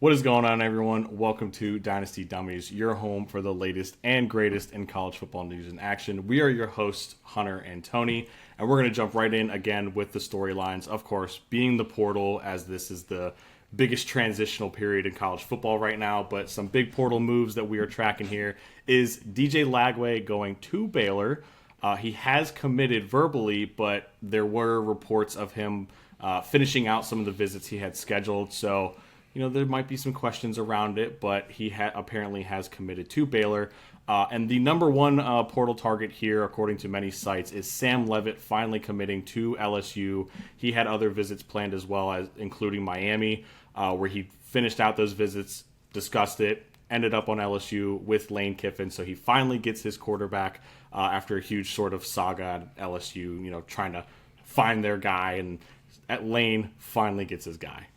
What is going on, everyone? Welcome to Dynasty Dumbies, your home for the latest and greatest in college football news and action. We are your hosts, Hunter and Tony, and we're going to jump right in again with the storylines. Of course, being the portal, as this is the biggest transitional period in college football right now, but some big portal moves that we are tracking here is DJ Lagway going to Baylor. He has committed verbally, but there were reports of him finishing out some of the visits he had scheduled, so there might be some questions around it, but he apparently has committed to Baylor. And the number one portal target here, according to many sites, is Sam Leavitt finally committing to LSU. He had other visits planned as well, as including Miami, where he finished out those visits, discussed it, ended up on LSU with Lane Kiffin. So he finally gets his quarterback after a huge sort of saga at LSU, trying to find their guy. And Lane finally gets his guy.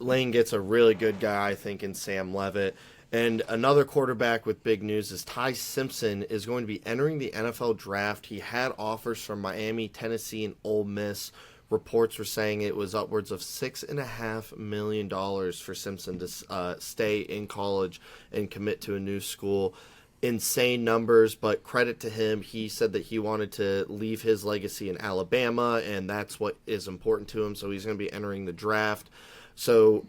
Lane gets a really good guy, I think, in Sam Leavitt. And another quarterback with big news is Ty Simpson is going to be entering the NFL draft. He had offers from Miami, Tennessee, and Ole Miss. Reports were saying it was upwards of $6.5 million for Simpson to stay in college and commit to a new school. Insane numbers, but credit to him. He said that he wanted to leave his legacy in Alabama, and that's what is important to him. So he's going to be entering the draft. So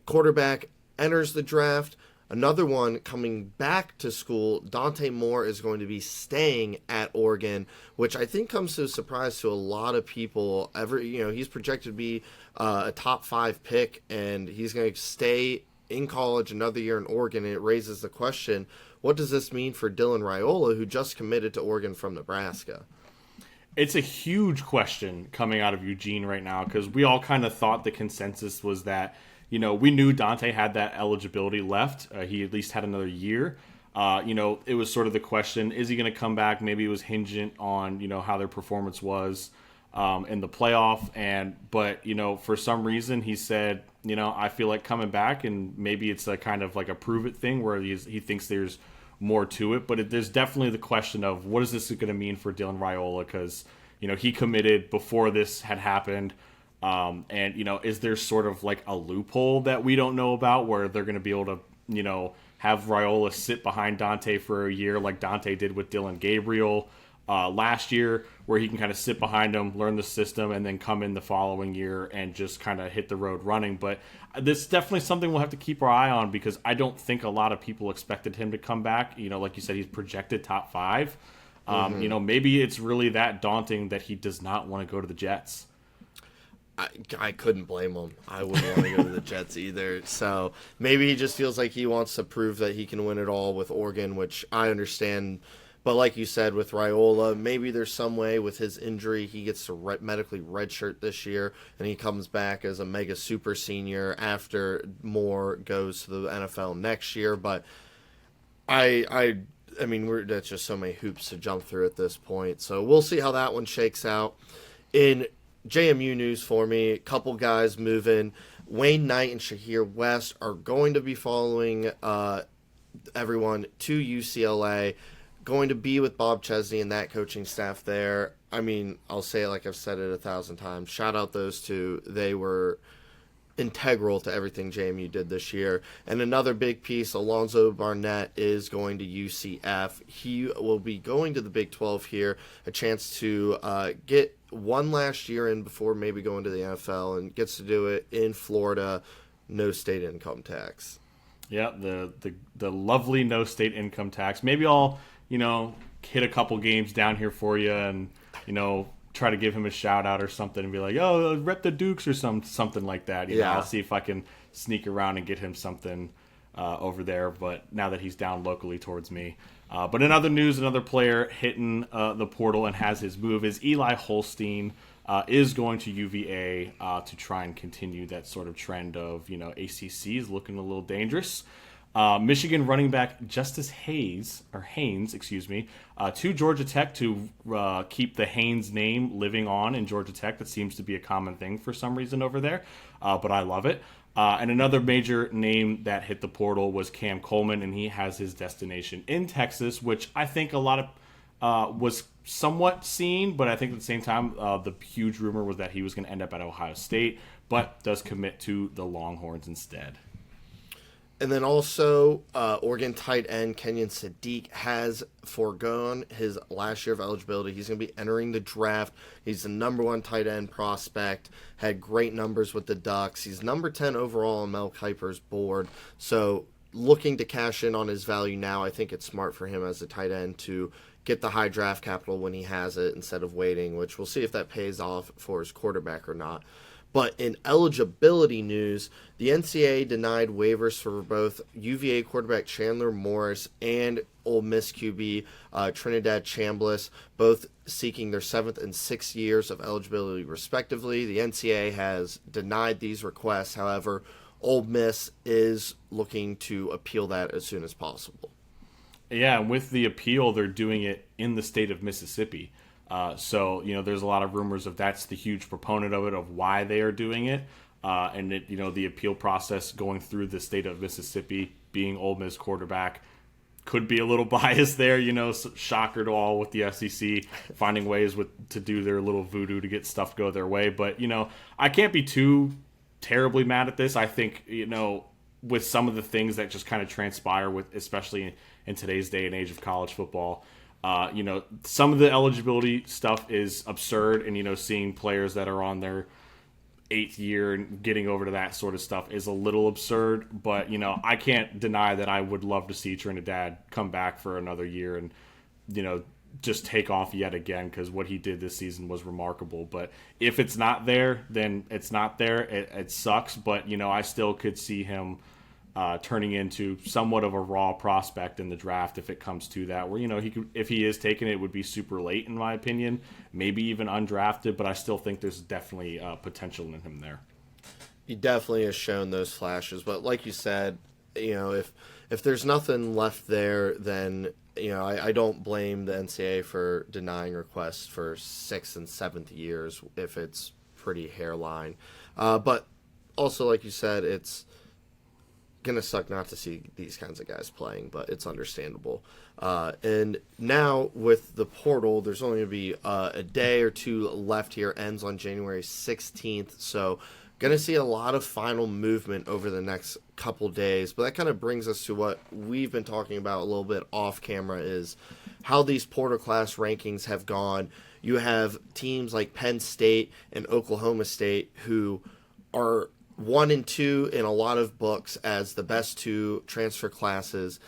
quarterback enters the draft. Another one coming back to school, Dante Moore is going to be staying at Oregon, which I think comes to a surprise to a lot of people. He's projected to be a top 5 pick, and he's going to stay in college another year in Oregon. And it raises the question, what does this mean for Dylan Raiola, who just committed to Oregon from Nebraska? It's a huge question coming out of Eugene right now, because we all kind of thought the consensus was that, we knew Dante had that eligibility left. He at least had another year. It was sort of the question, is he going to come back? Maybe it was hingent on, how their performance was in the playoff. But for some reason he said, I feel like coming back, and maybe it's a kind of like a prove it thing where he thinks there's more to it, but there's definitely the question of what is this going to mean for Dylan Raiola, because he committed before this had happened, is there sort of like a loophole that we don't know about where they're going to be able to have Raiola sit behind Dante for a year like Dante did with Dylan Gabriel last year, where he can kind of sit behind him, learn the system, and then come in the following year and just kind of hit the road running. But this is definitely something we'll have to keep our eye on, because I don't think a lot of people expected him to come back. Like you said, he's projected top 5. Maybe it's really that daunting that he does not want to go to the Jets. I couldn't blame him. I wouldn't want to go to the Jets either. So maybe he just feels like he wants to prove that he can win it all with Oregon, which I understand. But like you said, with Raiola, maybe there's some way with his injury he gets to medically redshirt this year, and he comes back as a mega super senior after Moore goes to the NFL next year. But I mean, that's just so many hoops to jump through at this point. So we'll see how that one shakes out. In JMU news for me, a couple guys moving. Wayne Knight and Shahir West are going to be following everyone to UCLA. Going to be with Bob Chesney and that coaching staff there. I mean, I'll say it like I've said it 1,000 times. Shout out those two. They were integral to everything JMU did this year. And another big piece, Alonzo Barnett is going to UCF. He will be going to the Big 12 here, a chance to get one last year in before maybe going to the NFL, and gets to do it in Florida, no state income tax. Yeah, the lovely no state income tax. Maybe I'll hit a couple games down here for you, and try to give him a shout out or something, and be like, oh, rep the Dukes or something like that. I'll see if I can sneak around and get him something over there. But now that he's down locally towards me. But in other news, another player hitting the portal and has his move is Eli Holstein. Is going to UVA to try and continue that sort of trend of, ACC is looking a little dangerous. Michigan running back Justice Haynes, to Georgia Tech to keep the Haynes name living on in Georgia Tech. That seems to be a common thing for some reason over there, but I love it. And another major name that hit the portal was Cam Coleman, and he has his destination in Texas, which I think a lot of was somewhat seen, but I think at the same time, the huge rumor was that he was going to end up at Ohio State. but does commit to the Longhorns instead. And then also, Oregon tight end Kenyon Sadiq has foregone his last year of eligibility. He's going to be entering the draft. He's the number 1 tight end prospect, had great numbers with the Ducks. He's number 10 overall on Mel Kiper's board. So looking to cash in on his value now, I think it's smart for him as a tight end to get the high draft capital when he has it instead of waiting, which we'll see if that pays off for his quarterback or not. But in eligibility news, the NCAA denied waivers for both UVA quarterback Chandler Morris and Ole Miss QB Trinidad Chambliss, both seeking their 7th and 6th years of eligibility respectively. The NCAA has denied these requests. However, Ole Miss is looking to appeal that as soon as possible. Yeah, and with the appeal, they're doing it in the state of Mississippi. So, there's a lot of rumors of that's the huge proponent of it, of why they are doing it. And the appeal process going through the state of Mississippi, being Ole Miss quarterback, could be a little biased there, shocker to all with the SEC finding ways to do their little voodoo to get stuff go their way. But, I can't be too terribly mad at this. I think, with some of the things that just kind of transpire with, especially in today's day and age of college football, some of the eligibility stuff is absurd, and seeing players that are on their 8th year and getting over to that sort of stuff is a little absurd. But I can't deny that I would love to see Trinidad come back for another year and just take off yet again, because what he did this season was remarkable. But if it's not there, then it's not there. It sucks, but I still could see him turning into somewhat of a raw prospect in the draft if it comes to that, where he could, if he is taken, it would be super late in my opinion, maybe even undrafted, but I still think there's definitely potential in him there. He definitely has shown those flashes, but like you said, if there's nothing left there, then I don't blame the NCAA for denying requests for 6th and 7th years if it's pretty hairline, but also like you said, it's gonna suck not to see these kinds of guys playing, but it's understandable. And now with the portal, there's only gonna be a day or two left here. Ends on January 16th, so gonna see a lot of final movement over the next couple days. But that kind of brings us to what we've been talking about a little bit off camera, is how these portal class rankings have gone. You have teams like Penn State and Oklahoma State who are 1 and 2 in a lot of books as the best 2 transfer classes,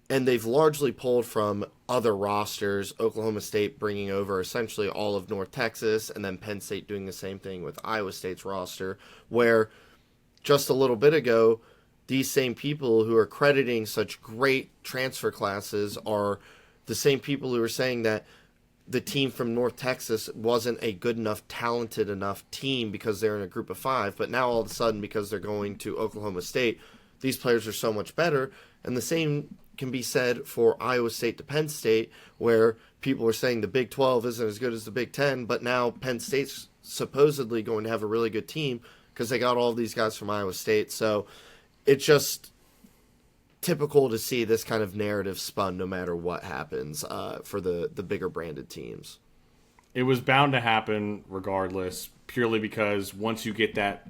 and they've largely pulled from other rosters. Oklahoma State bringing over essentially all of North Texas, and then Penn State doing the same thing with Iowa State's roster, where just a little bit ago, these same people who are crediting such great transfer classes are the same people who are saying that the team from North Texas wasn't a good enough, talented enough team because they're in a group of 5. But now all of a sudden, because they're going to Oklahoma State, these players are so much better. And the same can be said for Iowa State to Penn State, where people are saying the Big 12 isn't as good as the Big 10, but now Penn State's supposedly going to have a really good team because they got all of these guys from Iowa State. So it's just typical to see this kind of narrative spun no matter what happens for the bigger branded teams. It was bound to happen regardless, purely because once you get that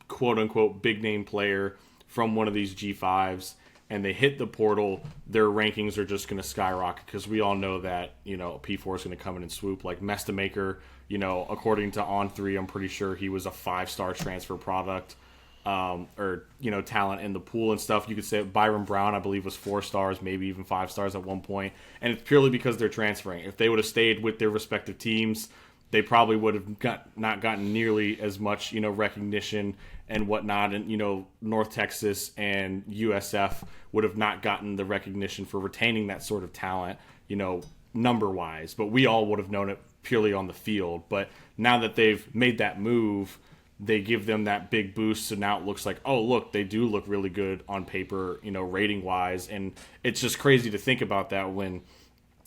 quote-unquote big-name player from one of these G5s and they hit the portal, their rankings are just going to skyrocket, because we all know that, P4 is going to come in and swoop. Like Mestamaker, according to On3, I'm pretty sure he was a 5-star transfer product. Talent in the pool and stuff. You could say Byron Brown, I believe, was 4 stars, maybe even 5 stars at one point. And it's purely because they're transferring. If they would have stayed with their respective teams, they probably would have not gotten nearly as much, recognition and whatnot. And, North Texas and USF would have not gotten the recognition for retaining that sort of talent, number-wise. But we all would have known it purely on the field. But now that they've made that move, they give them that big boost, so now it looks like, oh, look, they do look really good on paper, rating-wise. And it's just crazy to think about that when,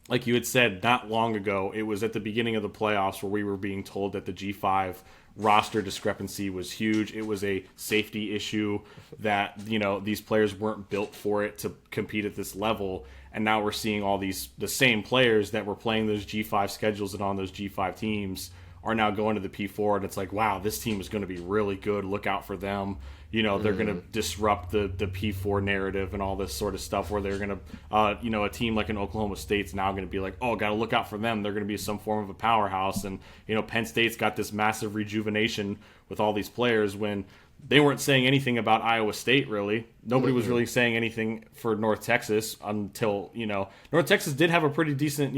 like you had said not long ago, it was at the beginning of the playoffs where we were being told that the G5 roster discrepancy was huge. It was a safety issue that, these players weren't built for it to compete at this level. And now we're seeing all the same players that were playing those G5 schedules and on those G5 teams are now going to the P4, and it's like, wow, this team is going to be really good. Look out for them. They're going to disrupt the P4 narrative and all this sort of stuff, where they're going to, a team like an Oklahoma State's now going to be like, oh, got to look out for them. They're going to be some form of a powerhouse. And, Penn State's got this massive rejuvenation with all these players when they weren't saying anything about Iowa State, really. Nobody was really saying anything for North Texas until, North Texas did have a pretty decent,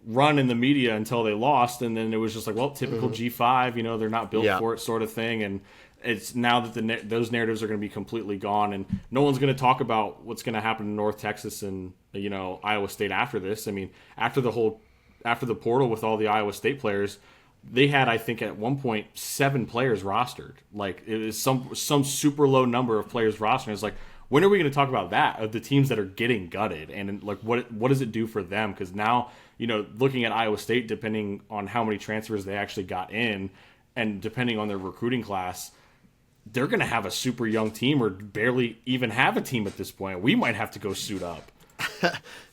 run in the media until they lost. And then it was just like, well, typical G5, they're not built for it sort of thing. And it's now that those narratives are going to be completely gone, and no one's going to talk about what's going to happen in North Texas and Iowa State after this. I mean, after the portal with all the Iowa State players, they had, I think, at one point 7 players rostered. Like, it was some super low number of players rostered. It's like, when are we going to talk about that, of the teams that are getting gutted, and like what does it do for them? Because now looking at Iowa State, depending on how many transfers they actually got in, and depending on their recruiting class, they're going to have a super young team, or barely even have a team at this point. We might have to go suit up.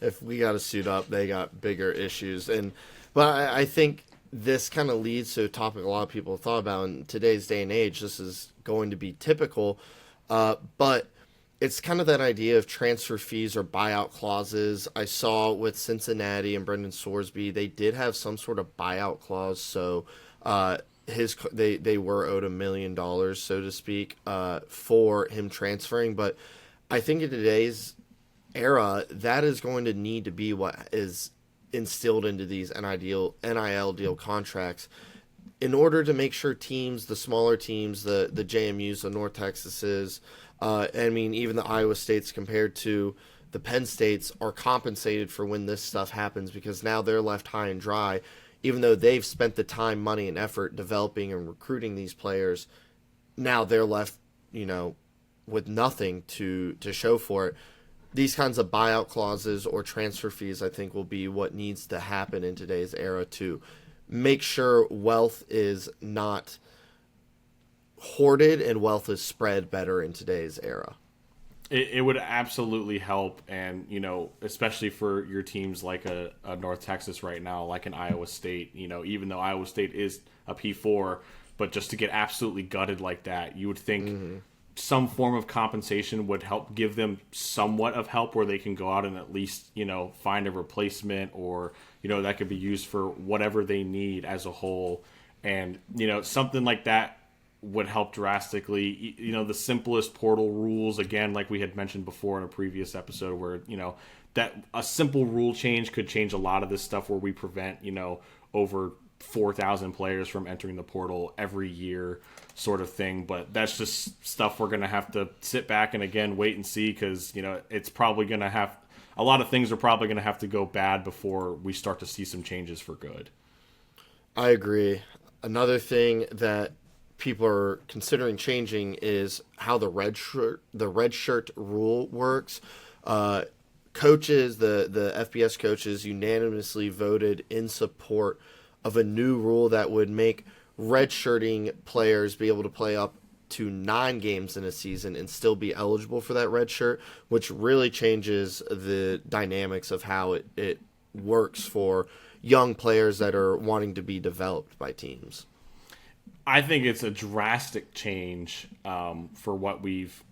If we got to suit up, they got bigger issues. But I think this kind of leads to a topic a lot of people have thought about in today's day and age. This is going to be typical, but it's kind of that idea of transfer fees or buyout clauses. I saw with Cincinnati and Brendan Sorsby, they did have some sort of buyout clause, so they were owed $1 million, so to speak, for him transferring. But I think in today's era, that is going to need to be what is instilled into these NIL deal contracts, in order to make sure teams, the smaller teams, the JMUs, the North Texases, even the Iowa States compared to the Penn States, are compensated for when this stuff happens, because now they're left high and dry. Even though they've spent the time, money, and effort developing and recruiting these players, now they're left, with nothing to show for it. These kinds of buyout clauses or transfer fees, I think, will be what needs to happen in today's era to make sure wealth is not hoarded and wealth is spread better in today's era. It would absolutely help, and especially for your teams like a North Texas right now, like an Iowa State. Even though Iowa State is a P4, but just to get absolutely gutted like that, you would think some form of compensation would help give them somewhat of help, where they can go out and at least find a replacement, or that could be used for whatever they need as a whole, and something like that would help drastically. The simplest portal rules, again, like we had mentioned before in a previous episode, where that a simple rule change could change a lot of this stuff, where we prevent over 4,000 players from entering the portal every year, sort of thing. But that's just stuff we're gonna have to sit back and again wait and see, because it's probably gonna have a lot of things are probably gonna have to go bad before we start to see some changes for good. I agree. Another thing that people are considering changing is how the red shirt rule works. Coaches, the FBS coaches, unanimously voted in support of a new rule that would make redshirting players be able to play up to 9 games in a season and still be eligible for that red shirt, which really changes the dynamics of how it works for young players that are wanting to be developed by teams. I think it's a drastic change for what we've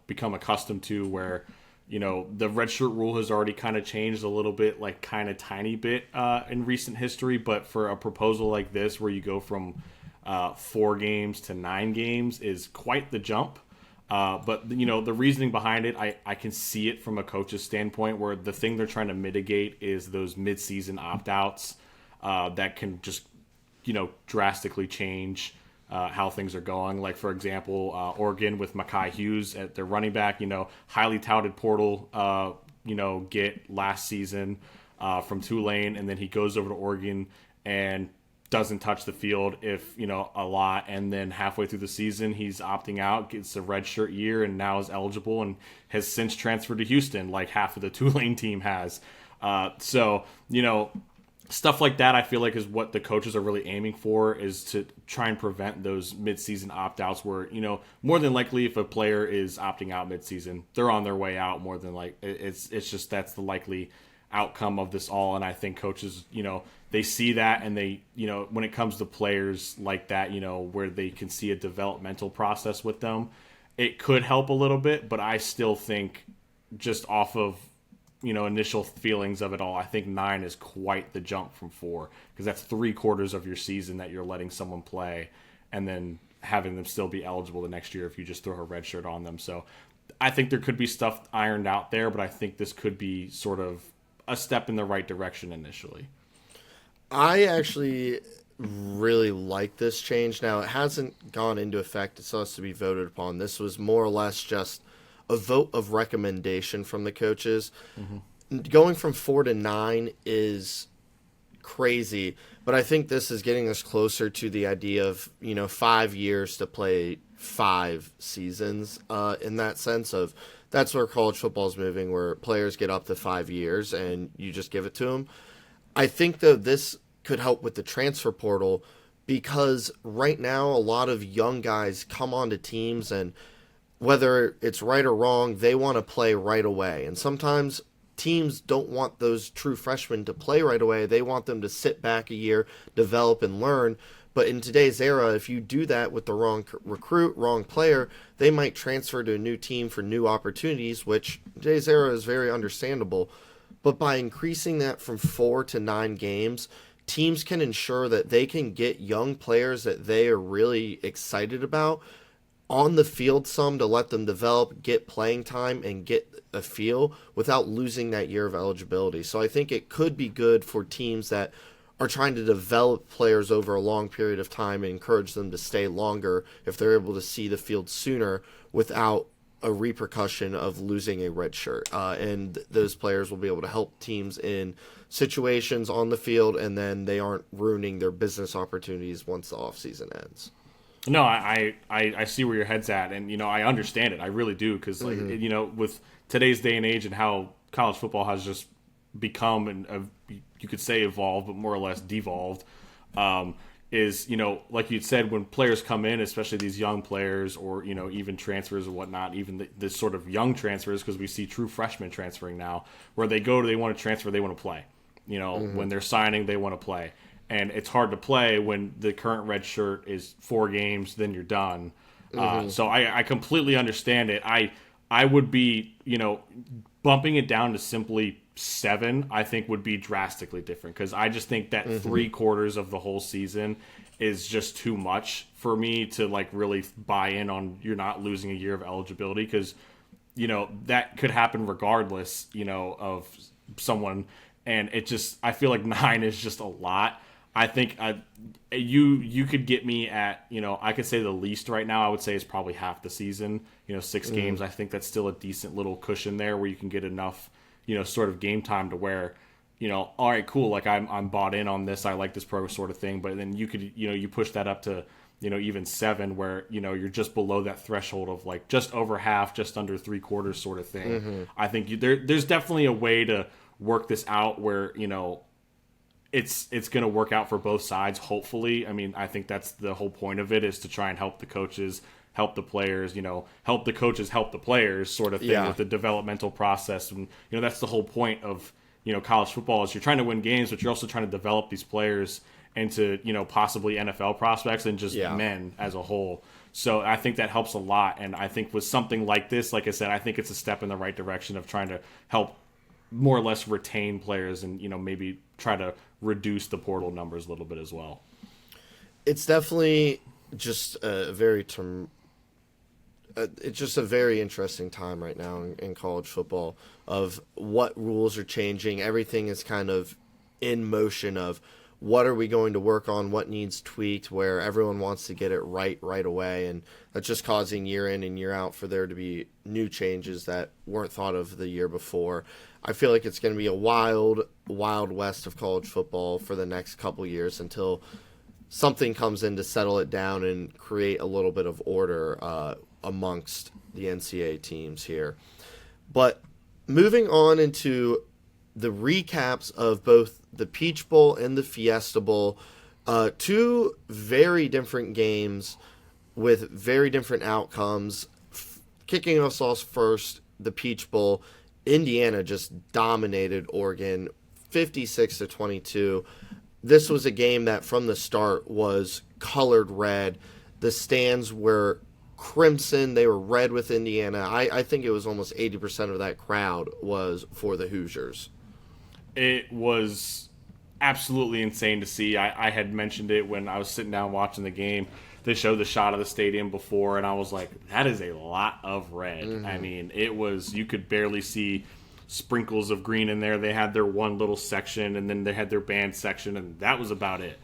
become accustomed to, where the redshirt rule has already kind of changed a little bit, like kind of tiny bit in recent history. But for a proposal like this, where you go from 4 games to 9 games, is quite the jump. But the reasoning behind it, I can see it from a coach's standpoint, where the thing they're trying to mitigate is those mid-season opt-outs that can just drastically change how things are going. Like, for example, Oregon with Mekhi Hughes at their running back, highly touted portal, get last season from Tulane, and then he goes over to Oregon and doesn't touch the field a lot, and then halfway through the season he's opting out, gets a redshirt year, and now is eligible and has since transferred to Houston, like half of the Tulane team has. Stuff like that, I feel like, is what the coaches are really aiming for, is to try and prevent those mid-season opt-outs where, more than likely if a player is opting out mid-season, they're on their way out more than like it's just that's the likely outcome of this all. And I think coaches, they see that, and they, when it comes to players like that, where they can see a developmental process with them, it could help a little bit. But I still think, just off of, initial feelings of it all, I think 9 is quite the jump from 4, because that's 3/4 of your season that you're letting someone play, and then having them still be eligible the next year if you just throw a red shirt on them. So I think there could be stuff ironed out there, but I think this could be sort of a step in the right direction initially. I actually really like this change. Now, it hasn't gone into effect. It still has to be voted upon. This was more or less just a vote of recommendation from the coaches. Mm-hmm. Going from 4 to 9 is crazy, but I think this is getting us closer to the idea of 5 years to play 5 seasons, in that sense of that's where college football is moving, where players get up to 5 years and you just give it to them. I think though this could help with the transfer portal, because right now a lot of young guys come onto teams, and whether it's right or wrong, they want to play right away. And sometimes teams don't want those true freshmen to play right away. They want them to sit back a year, develop, and learn. But in today's era, if you do that with the wrong recruit, wrong player, they might transfer to a new team for new opportunities, which in today's era is very understandable. But by increasing that from 4 to 9 games, teams can ensure that they can get young players that they are really excited about on the field some to let them develop, get playing time, and get a feel without losing that year of eligibility. So I think it could be good for teams that are trying to develop players over a long period of time and encourage them to stay longer if they're able to see the field sooner without a repercussion of losing a red shirt. And those players will be able to help teams in situations on the field, and then they aren't ruining their business opportunities once the offseason ends. No, I see where your head's at, and I understand it. I really do, because with today's day and age and how college football has just become, and you could say evolved, but more or less devolved, is like you said, when players come in, especially these young players, or even transfers or whatnot, even this sort of young transfers, because we see true freshmen transferring now, where they want to transfer, they want to play. When they're signing, they want to play. And it's hard to play when the current red shirt is 4 games, then you're done. So I completely understand it. I would be, bumping it down to simply 7, I think would be drastically different, because I just think that 3/4 of the whole season is just too much for me to really buy in on. You're not losing a year of eligibility, because that could happen regardless of someone, and I feel like 9 is just a lot. I think you could get me at, I could say the least right now, I would say is probably half the season, 6 games. I think that's still a decent little cushion there where you can get enough, sort of game time to where, all right, cool, like I'm bought in on this, I like this pro sort of thing. But then you could, you push that up to, even 7, where, you're just below that threshold of just over half, just under 3/4 sort of thing. I think there's definitely a way to work this out where, it's going to work out for both sides, hopefully. I mean, I think that's the whole point of it, is to try and help the coaches, help the players, help the coaches, help the players sort of thing, with the developmental process. And, that's the whole point of, college football, is you're trying to win games, but you're also trying to develop these players into, possibly NFL prospects and just men as a whole. So I think that helps a lot. And I think with something like this, like I said, I think it's a step in the right direction of trying to help more or less retain players and, maybe try to reduce the portal numbers a little bit as well. It's definitely just it's just a very interesting time right now in college football, of what rules are changing. Everything is kind of in motion of what are we going to work on, what needs tweaked, where everyone wants to get it right away. And that's just causing year in and year out for there to be new changes that weren't thought of the year before. I feel like it's going to be a wild west of college football for the next couple years until something comes in to settle it down and create a little bit of order amongst the NCAA teams here. But moving on into the recaps of both the Peach Bowl and the Fiesta Bowl, 2 very different games with very different outcomes. Kicking us off first, the Peach Bowl. Indiana just dominated Oregon 56-22. This was a game that from the start was colored red. The stands were crimson. They were red with Indiana. I think it was almost 80% of that crowd was for the Hoosiers. It was absolutely insane to see. I had mentioned it when I was sitting down watching the game. They showed the shot of the stadium before, and I was like, that is a lot of red. Mm-hmm. I mean, it was, you could barely see sprinkles of green in there. They had their one little section, and then they had their band section, and that was about it.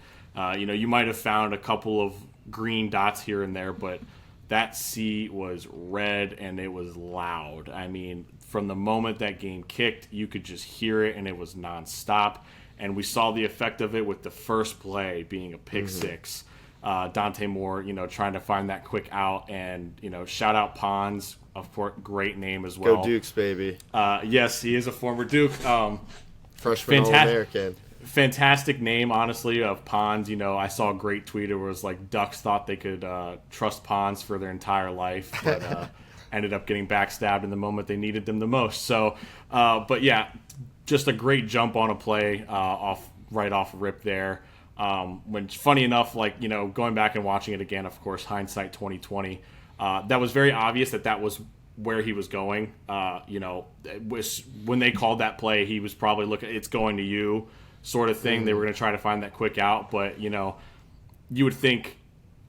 You might have found a couple of green dots here and there, but that sea was red, and it was loud. I mean, from the moment that game kicked, you could just hear it, and it was nonstop. And we saw the effect of it with the first play being a pick six. Dante Moore, trying to find that quick out, and shout out Pons, of course, great name as well. Go Dukes, baby. Yes, he is a former Duke. Freshman All-American. Fantastic name, honestly, of Pons. I saw a great tweet. It was like Ducks thought they could trust Pons for their entire life, but ended up getting backstabbed in the moment they needed them the most. So, but yeah, just a great jump on a play right off rip there. When funny enough, going back and watching it again, of course, hindsight 2020, that was very obvious that was where he was going. It was, when they called that play, he was probably looking, it's going to you sort of thing. They were going to try to find that quick out, but you would think,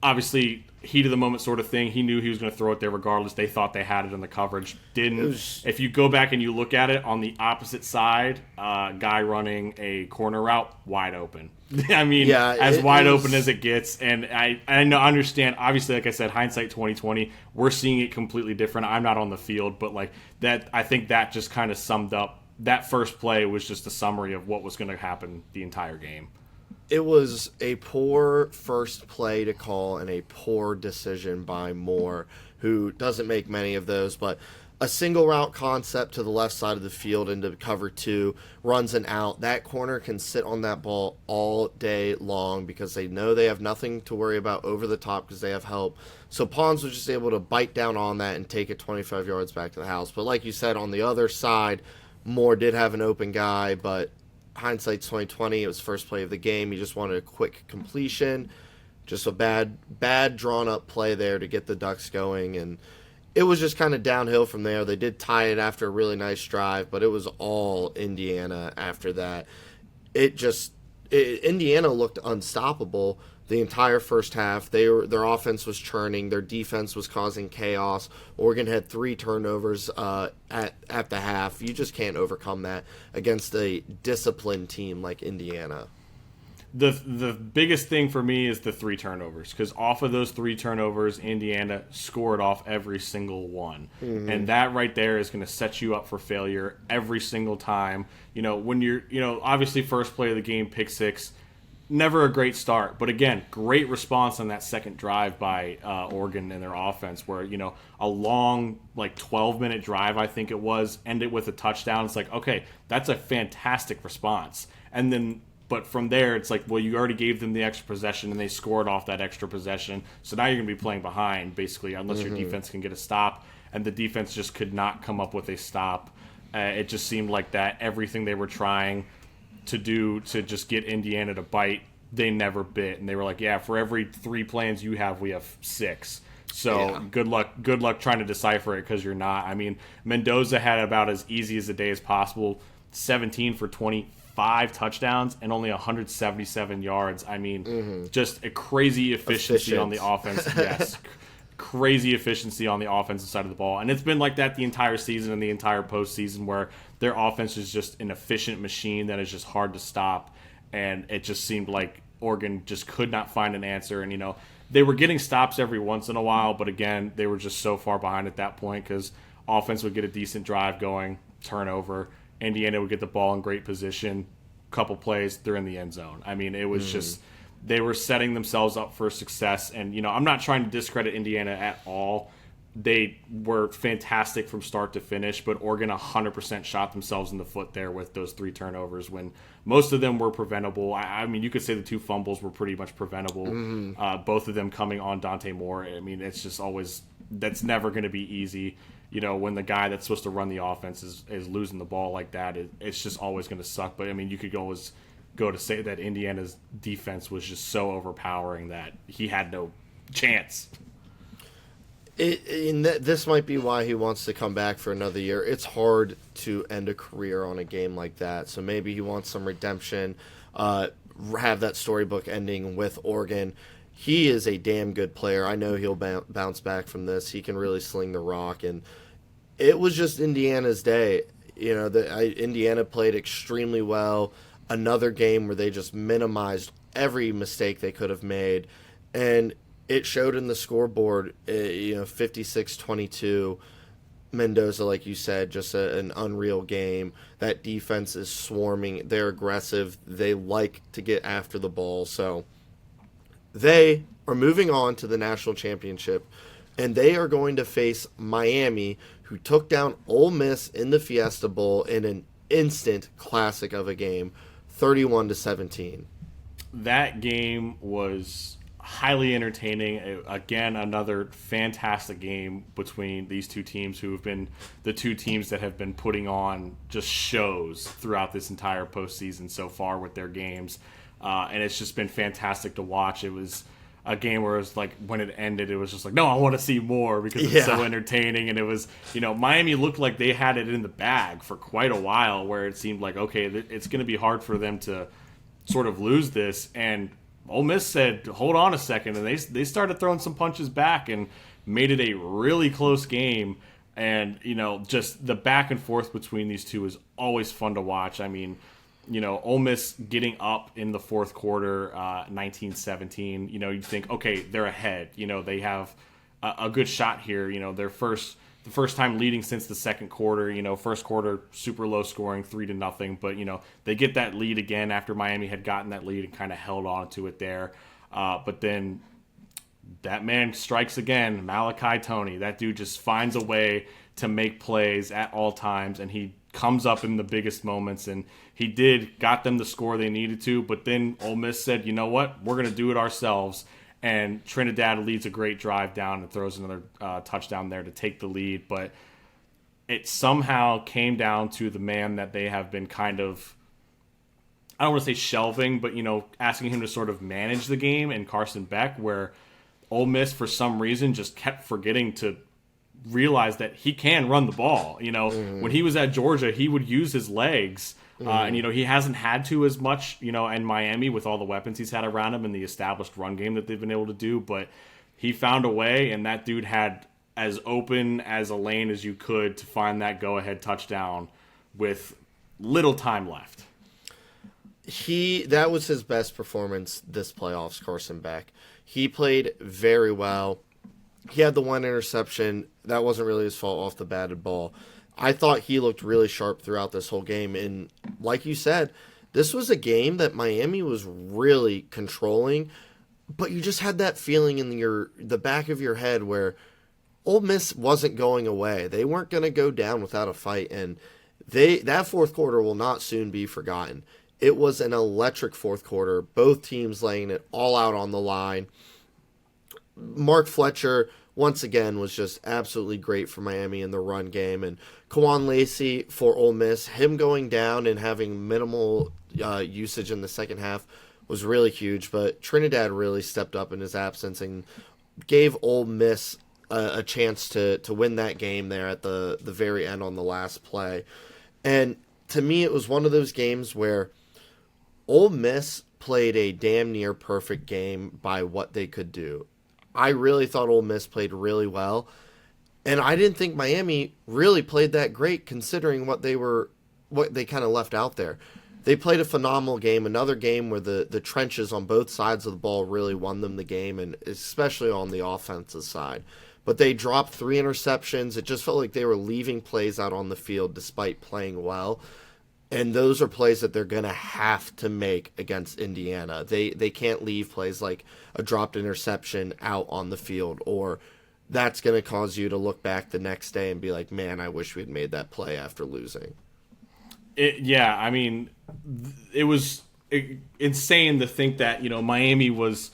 obviously, heat of the moment sort of thing. He knew he was going to throw it there regardless. They thought they had it in the coverage. Didn't. If you go back and you look at it on the opposite side, guy running a corner route, wide open. I mean, yeah, as wide open as it gets. And I understand, obviously, like I said, hindsight 2020, we're seeing it completely different. I'm not on the field, but I think that just kind of summed up. That first play was just a summary of what was going to happen the entire game. It was a poor first play to call and a poor decision by Moore, who doesn't make many of those, but a single route concept to the left side of the field into cover two, runs an out. That corner can sit on that ball all day long because they know they have nothing to worry about over the top because they have help. So Pons was just able to bite down on that and take it 25 yards back to the house. But like you said, on the other side, Moore did have an open guy, but hindsight 2020, it was first play of the game. He just wanted a quick completion. Just a bad drawn-up play there to get the Ducks going, and it was just kind of downhill from there. They did tie it after a really nice drive, but it was all Indiana after that. Indiana looked unstoppable the entire first half. Their offense was churning. Their defense was causing chaos. Oregon had 3 turnovers at the half. You just can't overcome that against a disciplined team like Indiana. The biggest thing for me is the 3 turnovers, because off of those 3 turnovers, Indiana scored off every single one. Mm-hmm. And that right there is going to set you up for failure every single time. When you're, obviously first play of the game, pick 6, never a great start. But again, great response on that second drive by Oregon and their offense, where, a long, 12-minute drive, I think it was, ended with a touchdown. It's like, okay, that's a fantastic response. And then, but from there, it's like, well, you already gave them the extra possession, and they scored off that extra possession. So now you're going to be playing behind, basically, unless your defense can get a stop. And the defense just could not come up with a stop. It just seemed like that everything they were trying to do to just get Indiana to bite, they never bit. And they were like, yeah, for every 3 plans you have, we have 6. So yeah. Good luck trying to decipher it, because you're not. I mean, Mendoza had about as easy as a day as possible, 17 for 25 touchdowns and only 177 yards. I mean, just a crazy efficiency on the offense. Yes, crazy efficiency on the offensive side of the ball. And it's been like that the entire season and the entire postseason, where their offense is just an efficient machine that is just hard to stop. And it just seemed like Oregon just could not find an answer. And, they were getting stops every once in a while, but again, they were just so far behind at that point, because offense would get a decent drive going, turnover. Indiana would get the ball in great position, couple plays, they're in the end zone. I mean, it was just, they were setting themselves up for success. And, I'm not trying to discredit Indiana at all. They were fantastic from start to finish, but Oregon 100% shot themselves in the foot there with those 3 turnovers, when most of them were preventable. I mean, you could say the 2 fumbles were pretty much preventable. Both of them coming on Dante Moore. I mean, it's just always, that's never going to be easy. when the guy that's supposed to run the offense is losing the ball like that, it's just always going to suck. But I mean, you could always go to say that Indiana's defense was just so overpowering that he had no chance. This might be why he wants to come back for another year. It's hard to end a career on a game like that, so maybe he wants some redemption, have that storybook ending with Oregon. He is a damn good player. I know he'll bounce back from this. He can really sling the rock, and it was just Indiana's day. Indiana played extremely well. Another game where they just minimized every mistake they could have made, and it showed in the scoreboard, 56-22. Mendoza, like you said, just an unreal game. That defense is swarming. They're aggressive. They like to get after the ball. So they are moving on to the national championship, and they are going to face Miami, who took down Ole Miss in the Fiesta Bowl in an instant classic of a game, 31-17. That game was highly entertaining. Again, another fantastic game between these two teams, who have been the two teams that have been putting on just shows throughout this entire postseason so far with their games. And it's just been fantastic to watch. It was a game where it was like, when it ended, it was just like, no, I want to see more because it's so entertaining. And it was, Miami looked like they had it in the bag for quite a while, where it seemed like, okay, it's going to be hard for them to sort of lose this. And Ole Miss said, hold on a second, and they started throwing some punches back and made it a really close game. And, just the back and forth between these two is always fun to watch. I mean, Ole Miss getting up in the fourth quarter, 19-17, you think, okay, they're ahead. They have a good shot here. The first time leading since the second quarter. First quarter super low scoring, 3-0, but they get that lead again after Miami had gotten that lead and kind of held on to it there. But then that man strikes again, Malachi Toney. That dude just finds a way to make plays at all times, and he comes up in the biggest moments, and he got them the score they needed to. But then Ole Miss said, you know what, we're going to do it ourselves. And Trinidad leads a great drive down and throws another touchdown there to take the lead. But it somehow came down to the man that they have been kind of, I don't want to say shelving, but, asking him to sort of manage the game, and Carson Beck, where Ole Miss, for some reason, just kept forgetting to realize that he can run the ball. When he was at Georgia, he would use his legs. And, he hasn't had to as much, in Miami with all the weapons he's had around him and the established run game that they've been able to do. But he found a way, and that dude had as open as a lane as you could to find that go-ahead touchdown with little time left. That was his best performance this playoffs, Carson Beck. He played very well. He had the one interception. That wasn't really his fault off the batted ball. I thought he looked really sharp throughout this whole game. And like you said, this was a game that Miami was really controlling, but you just had that feeling in the back of your head where Ole Miss wasn't going away. They weren't going to go down without a fight, and that fourth quarter will not soon be forgotten. It was an electric fourth quarter, both teams laying it all out on the line. Mark Fletcher, once again, was just absolutely great for Miami in the run game. And Kawan Lacey for Ole Miss, him going down and having minimal usage in the second half was really huge. But Trinidad really stepped up in his absence and gave Ole Miss a chance to win that game there at the very end on the last play. And to me, it was one of those games where Ole Miss played a damn near perfect game by what they could do. I really thought Ole Miss played really well, and I didn't think Miami really played that great considering what they kind of left out there. They played a phenomenal game, another game where the trenches on both sides of the ball really won them the game, and especially on the offensive side. But they dropped 3 interceptions. It just felt like they were leaving plays out on the field despite playing well. And those are plays that they're going to have to make against Indiana. They can't leave plays like a dropped interception out on the field, or that's going to cause you to look back the next day and be like, man, I wish we'd made that play after losing. It was insane to think that, Miami was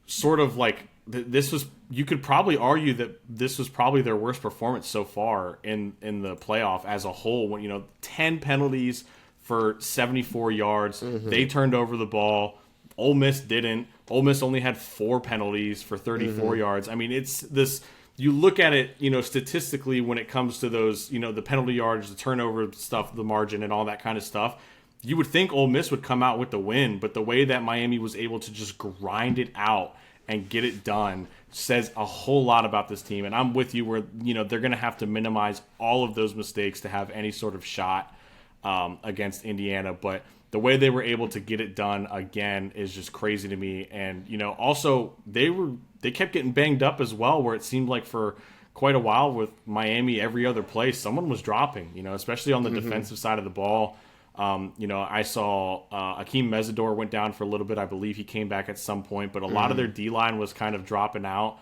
sort of like this was, you could probably argue that this was probably their worst performance so far in the playoff as a whole. When 10 penalties for 74 yards, they turned over the ball. Ole Miss didn't. Ole Miss only had 4 penalties for 34 yards. I mean, it's this. You look at it, statistically when it comes to those, the penalty yards, the turnover stuff, the margin, and all that kind of stuff. You would think Ole Miss would come out with the win, but the way that Miami was able to just grind it out and get it done says a whole lot about this team. And I'm with you where, they're going to have to minimize all of those mistakes to have any sort of shot against Indiana. But the way they were able to get it done again is just crazy to me. And, also they kept getting banged up as well, where it seemed like for quite a while with Miami, every other play, someone was dropping, especially on the defensive side of the ball. I saw Akeem Mesidor went down for a little bit. I believe he came back at some point, but a lot of their D-line was kind of dropping out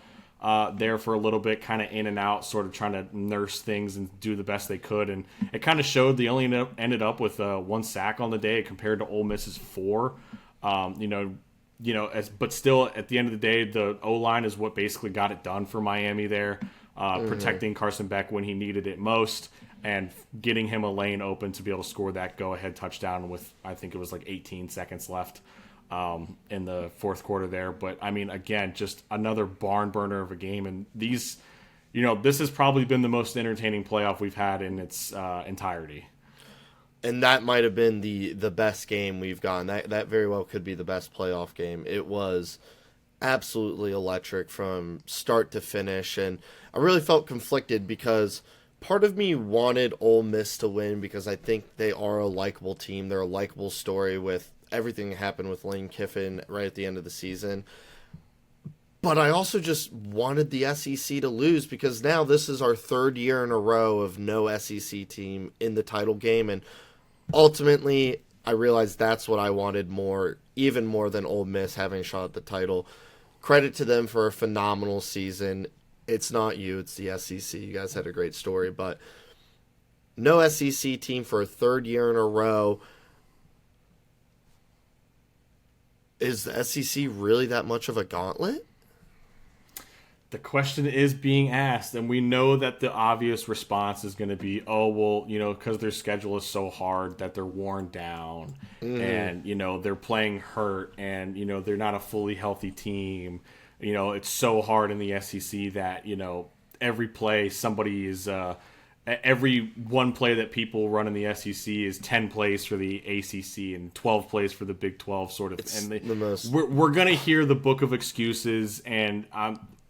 there for a little bit, kind of in and out, sort of trying to nurse things and do the best they could. And it kind of showed. They only ended up with 1 sack on the day compared to Ole Miss's 4. But still, at the end of the day, the O-line is what basically got it done for Miami there, protecting Carson Beck when he needed it most, and getting him a lane open to be able to score that go-ahead touchdown with, I think it was like 18 seconds left in the fourth quarter there. But, I mean, again, just another barn burner of a game. And these, this has probably been the most entertaining playoff we've had in its entirety. And that might have been the best game we've gotten. That very well could be the best playoff game. It was absolutely electric from start to finish. And I really felt conflicted because part of me wanted Ole Miss to win because I think they are a likable team. They're a likable story with everything that happened with Lane Kiffin right at the end of the season. But I also just wanted the SEC to lose because now this is our 3rd year in a row of no SEC team in the title game. And ultimately, I realized that's what I wanted more, even more than Ole Miss having a shot at the title. Credit to them for a phenomenal season. It's not you, it's the SEC. You guys had a great story, but no SEC team for a 3rd year in a row. Is the SEC really that much of a gauntlet? The question is being asked, and we know that the obvious response is going to be, oh, well, because their schedule is so hard that they're worn down, and, they're playing hurt, and, they're not a fully healthy team. It's so hard in the SEC that, every play somebody is every one play that people run in the SEC is 10 plays for the ACC and 12 plays for the Big 12 sort of. It's and the most... We're going to hear the book of excuses, and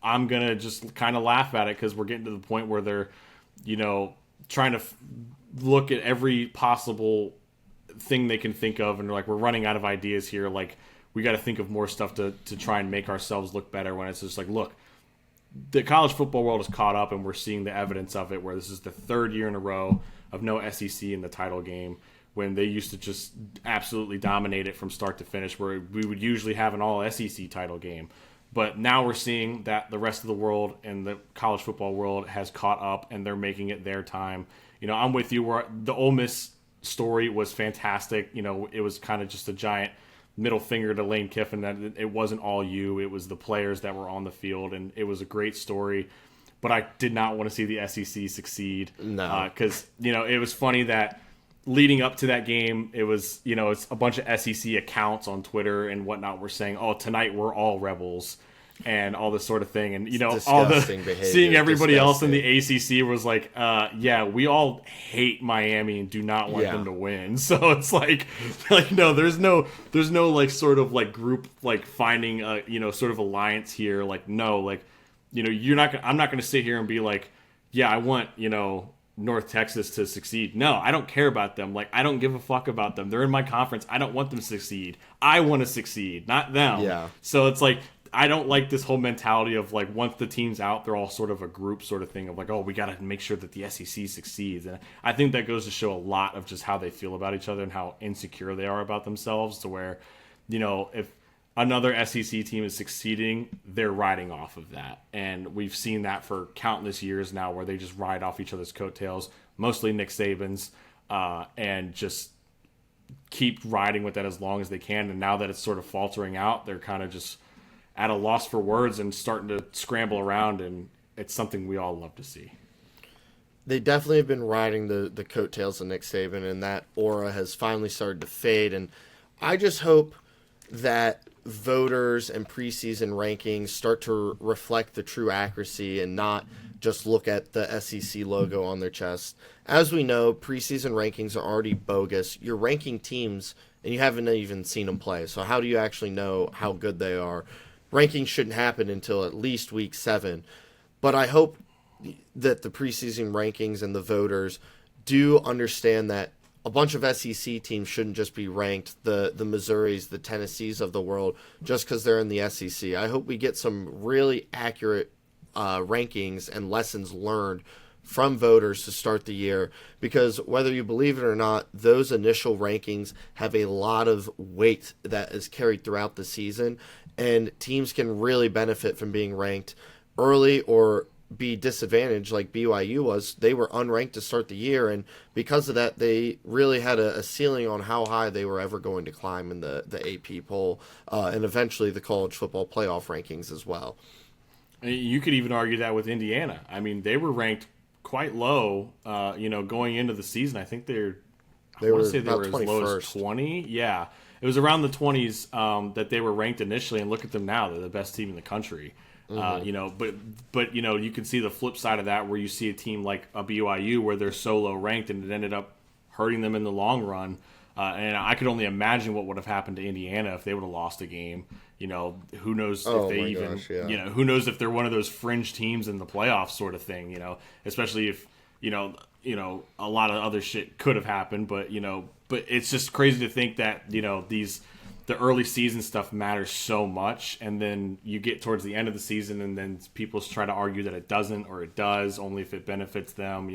I'm going to just kind of laugh at it because we're getting to the point where they're, trying to look at every possible thing they can think of, and they're like, we're running out of ideas here. Like, we got to think of more stuff to try and make ourselves look better, when it's just like, look, the college football world is caught up, and we're seeing the evidence of it, where this is the 3rd year in a row of no SEC in the title game, when they used to just absolutely dominate it from start to finish, where we would usually have an all SEC title game. But now we're seeing that the rest of the world and the college football world has caught up, and they're making it their time. I'm with you where the Ole Miss story was fantastic. It was kind of just a giant middle finger to Lane Kiffin that it wasn't all you. It was the players that were on the field, and it was a great story. But I did not want to see the SEC succeed. No. Because, it was funny that leading up to that game, it was, it's a bunch of SEC accounts on Twitter and whatnot were saying, oh, tonight we're all rebels and all this sort of thing. And, all the behavior. Seeing everybody else in the ACC was like, yeah, we all hate Miami and do not want them to win. So it's like, no, there's no like sort of like group, like finding a, sort of alliance here. Like, no, like, I'm not going to sit here and be like, yeah, I want, North Texas to succeed. No, I don't care about them. Like, I don't give a fuck about them. They're in my conference. I don't want them to succeed. I want to succeed, not them. Yeah. So it's like, I don't like this whole mentality of like, once the team's out, they're all sort of a group sort of thing of like, oh, we got to make sure that the SEC succeeds. And I think that goes to show a lot of just how they feel about each other and how insecure they are about themselves, to where, if another SEC team is succeeding, they're riding off of that. And we've seen that for countless years now, where they just ride off each other's coattails, mostly Nick Saban's, and just keep riding with that as long as they can. And now that it's sort of faltering out, they're kind of just at a loss for words and starting to scramble around, and it's something we all love to see. They definitely have been riding the coattails of Nick Saban, and that aura has finally started to fade. And I just hope that voters and preseason rankings start to reflect the true accuracy and not just look at the SEC logo on their chest. As we know, preseason rankings are already bogus. You're ranking teams, and you haven't even seen them play. So how do you actually know how good they are? Rankings shouldn't happen until at least week 7. But I hope that the preseason rankings and the voters do understand that a bunch of SEC teams shouldn't just be ranked, the Missouris, the Tennessees of the world, just because they're in the SEC. I hope we get some really accurate rankings and lessons learned from voters to start the year, because whether you believe it or not, those initial rankings have a lot of weight that is carried throughout the season, and teams can really benefit from being ranked early or be disadvantaged like BYU was. They were unranked to start the year, and because of that, they really had a ceiling on how high they were ever going to climb in the AP poll and eventually the college football playoff rankings as well. You could even argue that with Indiana. I mean, they were ranked quite low, going into the season. I think they were as low as 20. Yeah, it was around the 20s that they were ranked initially, and look at them now. They're the best team in the country. But you can see the flip side of that, where you see a team like a BYU where they're so low ranked, and it ended up hurting them in the long run. And I could only imagine what would have happened to Indiana if they would have lost a game. Who knows who knows if they're one of those fringe teams in the playoffs sort of thing, especially if, a lot of other shit could have happened. But it's just crazy to think that, the early season stuff matters so much, and then you get towards the end of the season, and then people try to argue that it doesn't, or it does only if it benefits them,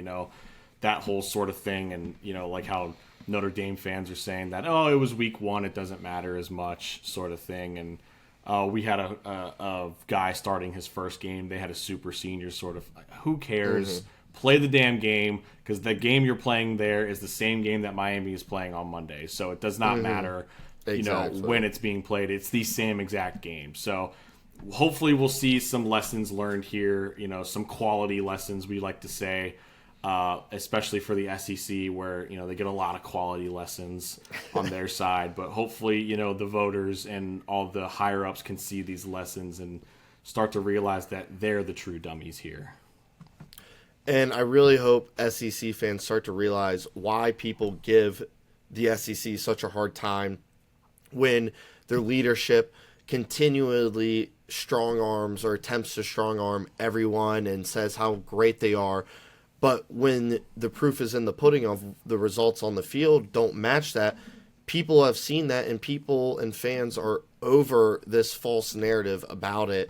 that whole sort of thing. And like how Notre Dame fans are saying that, oh, it was week 1, it doesn't matter as much, sort of thing. And we had a guy starting his first game. They had a super senior, sort of. Who cares? Mm-hmm. Play the damn game, because the game you're playing there is the same game that Miami is playing on Monday. So it does not matter. Exactly. When it's being played, it's the same exact game. So hopefully we'll see some lessons learned here, some quality lessons, we like to say, especially for the SEC, where, they get a lot of quality lessons on their side. But hopefully, the voters and all the higher ups can see these lessons and start to realize that they're the true dummies here. And I really hope SEC fans start to realize why people give the SEC such a hard time when their leadership continually strong arms or attempts to strong arm everyone and says how great they are. But when the proof is in the pudding of the results on the field don't match that, people have seen that, and people and fans are over this false narrative about it.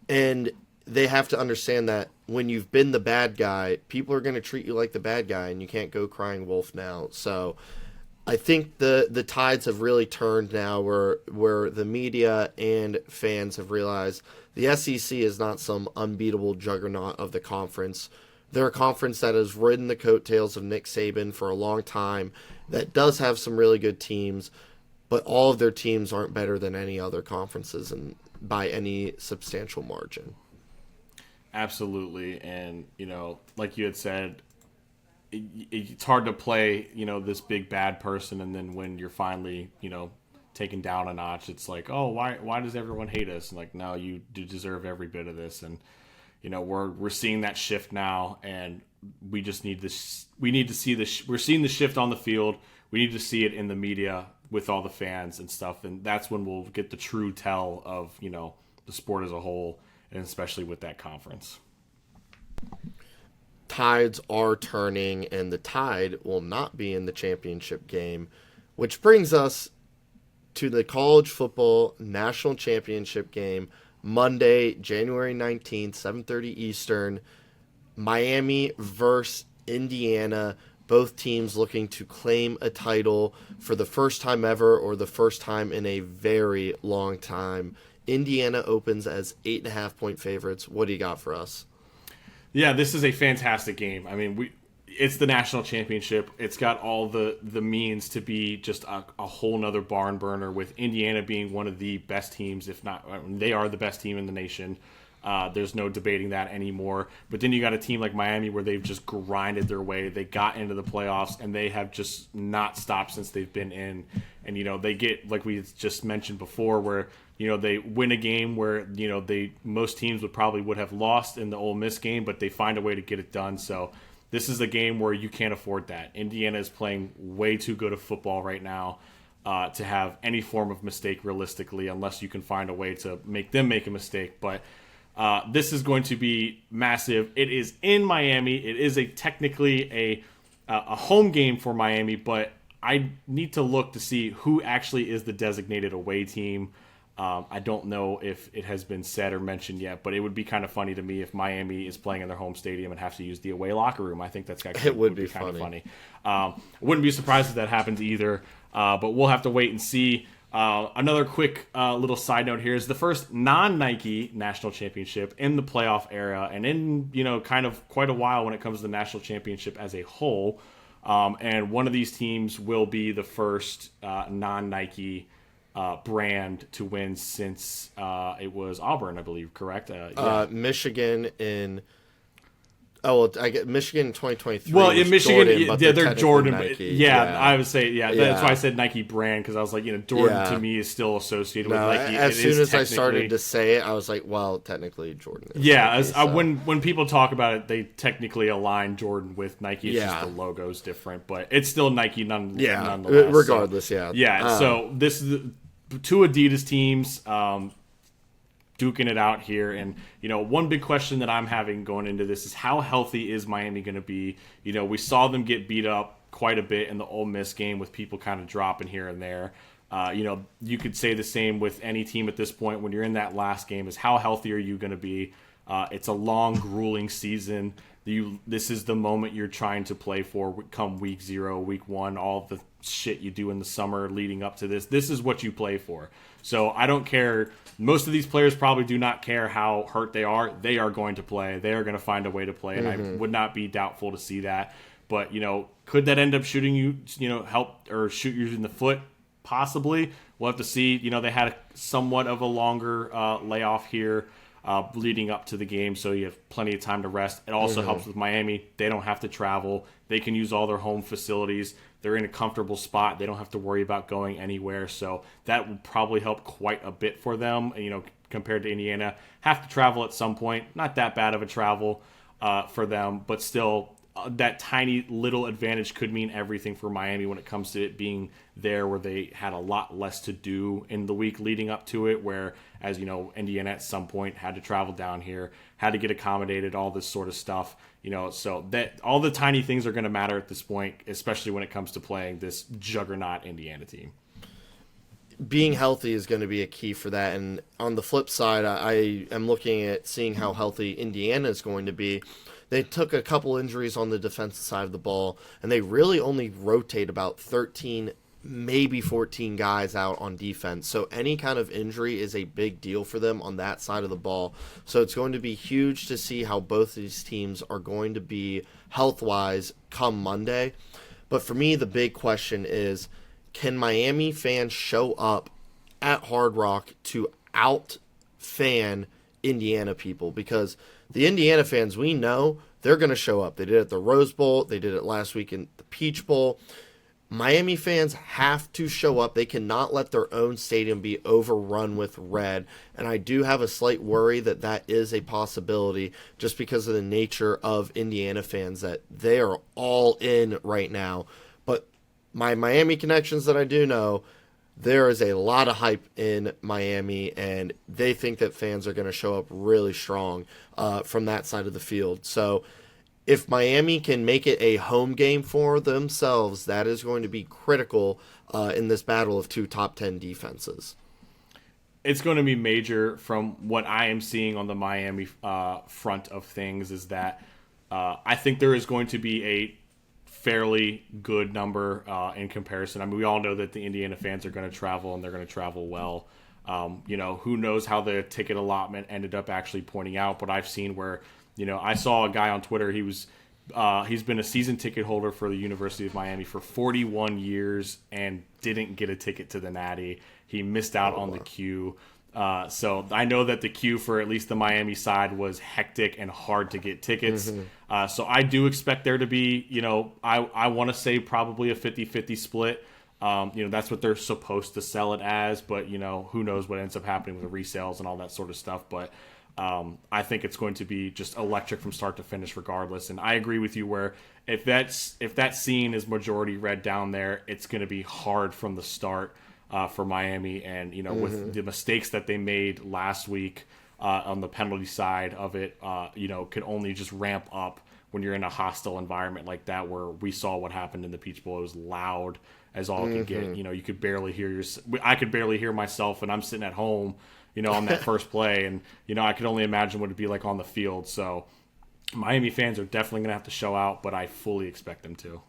And they have to understand that when you've been the bad guy, people are going to treat you like the bad guy, and you can't go crying wolf now. So I think the tides have really turned now, where the media and fans have realized the SEC is not some unbeatable juggernaut of the conference. They're a conference that has ridden the coattails of Nick Saban for a long time, that does have some really good teams, but all of their teams aren't better than any other conferences, and by any substantial margin. Absolutely. And, like you had said, it's hard to play, this big bad person, and then when you're finally, taken down a notch, it's like, oh, why does everyone hate us? And like, no, you do deserve every bit of this. And we're seeing that shift now, and we just need this. We need to see this. We're seeing the shift on the field. We need to see it in the media with all the fans and stuff, and that's when we'll get the true tell of the sport as a whole, and especially with that conference. Tides are turning, and the Tide will not be in the championship game, which brings us to the college football national championship game, Monday, January 19th, 7:30 Eastern, Miami versus Indiana. Both teams looking to claim a title for the first time ever, or the first time in a very long time. Indiana opens as 8.5-point favorites. What do you got for us? Yeah, this is a fantastic game. I mean, it's the national championship. It's got all the means to be just a whole nother barn burner, with Indiana being one of the best teams, if not, I mean, they are the best team in the nation. There's no debating that anymore. But then you got a team like Miami where they've just grinded their way. They got into the playoffs, and they have just not stopped since they've been in. And, they get, like we just mentioned before, where, they win a game where, most teams would have lost in the Ole Miss game, but they find a way to get it done. So this is a game where you can't afford that. Indiana is playing way too good of football right now to have any form of mistake realistically, unless you can find a way to make them make a mistake. But this is going to be massive. It is in Miami. It is technically a home game for Miami, but I need to look to see who actually is the designated away team. I don't know if it has been said or mentioned yet, but it would be kind of funny to me if Miami is playing in their home stadium and has to use the away locker room. I think that's actually it would be kind of funny. Wouldn't be surprised if that happens either, but we'll have to wait and see. Another quick little side note here is the first non-Nike national championship in the playoff era, and in kind of quite a while when it comes to the national championship as a whole. And one of these teams will be the first non-Nike brand to win since it was Auburn, I believe. Correct? Yeah. Michigan in. Oh, well, I get Michigan in 2023. Well, in Michigan, Jordan, they're Jordan. Nike. Yeah, I would say, that's why I said Nike brand, because I was like, Jordan to me is still associated with Nike. As soon as I started to say it, I was like, well, technically Jordan is Nike, so. When people talk about it, they technically align Jordan with Nike. It's just the logo's different, but it's still Nike nonetheless. Regardless, so this is two Adidas teams duking it out here. And, one big question that I'm having going into this is how healthy is Miami going to be? We saw them get beat up quite a bit in the Ole Miss game with people kind of dropping here and there. You could say the same with any team at this point when you're in that last game, is how healthy are you going to be? It's a long, grueling season. This is the moment you're trying to play for come week 0, week 1, all the shit you do in the summer leading up to this. This is what you play for. So I don't care. Most of these players probably do not care how hurt they are. They are going to play. They are going to find a way to play, and I would not be doubtful to see that. But, could that end up shooting you, help or shoot you in the foot? Possibly. We'll have to see. They had somewhat of a longer layoff here leading up to the game, so you have plenty of time to rest. It also helps with Miami. They don't have to travel. They can use all their home facilities. They're in a comfortable spot. They don't have to worry about going anywhere, so that will probably help quite a bit for them, compared to Indiana. Have to travel at some point. Not that bad of a travel for them, but still that tiny little advantage could mean everything for Miami when it comes to it being there, where they had a lot less to do in the week leading up to it, where, as Indiana at some point had to travel down here, had to get accommodated, all this sort of stuff, so that all the tiny things are going to matter at this point, especially when it comes to playing this juggernaut Indiana team. Being healthy is going to be a key for that. And on the flip side, I am looking at seeing how healthy Indiana is going to be. They took a couple injuries on the defensive side of the ball, and they really only rotate about 13, maybe 14 guys out on defense. So any kind of injury is a big deal for them on that side of the ball. So it's going to be huge to see how both these teams are going to be health-wise come Monday. But for me, the big question is, can Miami fans show up at Hard Rock to out-fan Indiana people? Because the Indiana fans, we know they're going to show up. They did it at the Rose Bowl. They did it last week in the Peach Bowl. Miami fans have to show up. They cannot let their own stadium be overrun with red. And I do have a slight worry that that is a possibility just because of the nature of Indiana fans, that they are all in right now. But my Miami connections that I do know, there is a lot of hype in Miami, and they think that fans are going to show up really strong from that side of the field. So if Miami can make it a home game for themselves, that is going to be critical in this battle of two top 10 defenses. It's going to be major. From what I am seeing on the Miami front of things is that I think there is going to be a fairly good number in comparison. I mean, we all know that the Indiana fans are going to travel, and they're going to travel well. Who knows how the ticket allotment ended up actually pointing out, but I've seen where, I saw a guy on Twitter, he was He's been a season ticket holder for the University of Miami for 41 years and didn't get a ticket to the Natty. He missed out on the queue. So I know that the queue for at least the Miami side was hectic and hard to get tickets. So I do expect there to be, I want to say probably a 50-50 split. That's what they're supposed to sell it as, but, who knows what ends up happening with the resales and all that sort of stuff. But I think it's going to be just electric from start to finish regardless. And I agree with you where if that scene is majority red down there, it's going to be hard from the start for Miami. And, with the mistakes that they made last week on the penalty side of it, could only just ramp up when you're in a hostile environment like that, where we saw what happened in the Peach Bowl. It was loud as all could get. You could barely hear I could barely hear myself, and I'm sitting at home, on that first play, and I could only imagine what it'd be like on the field. So Miami fans are definitely gonna have to show out, but I fully expect them to.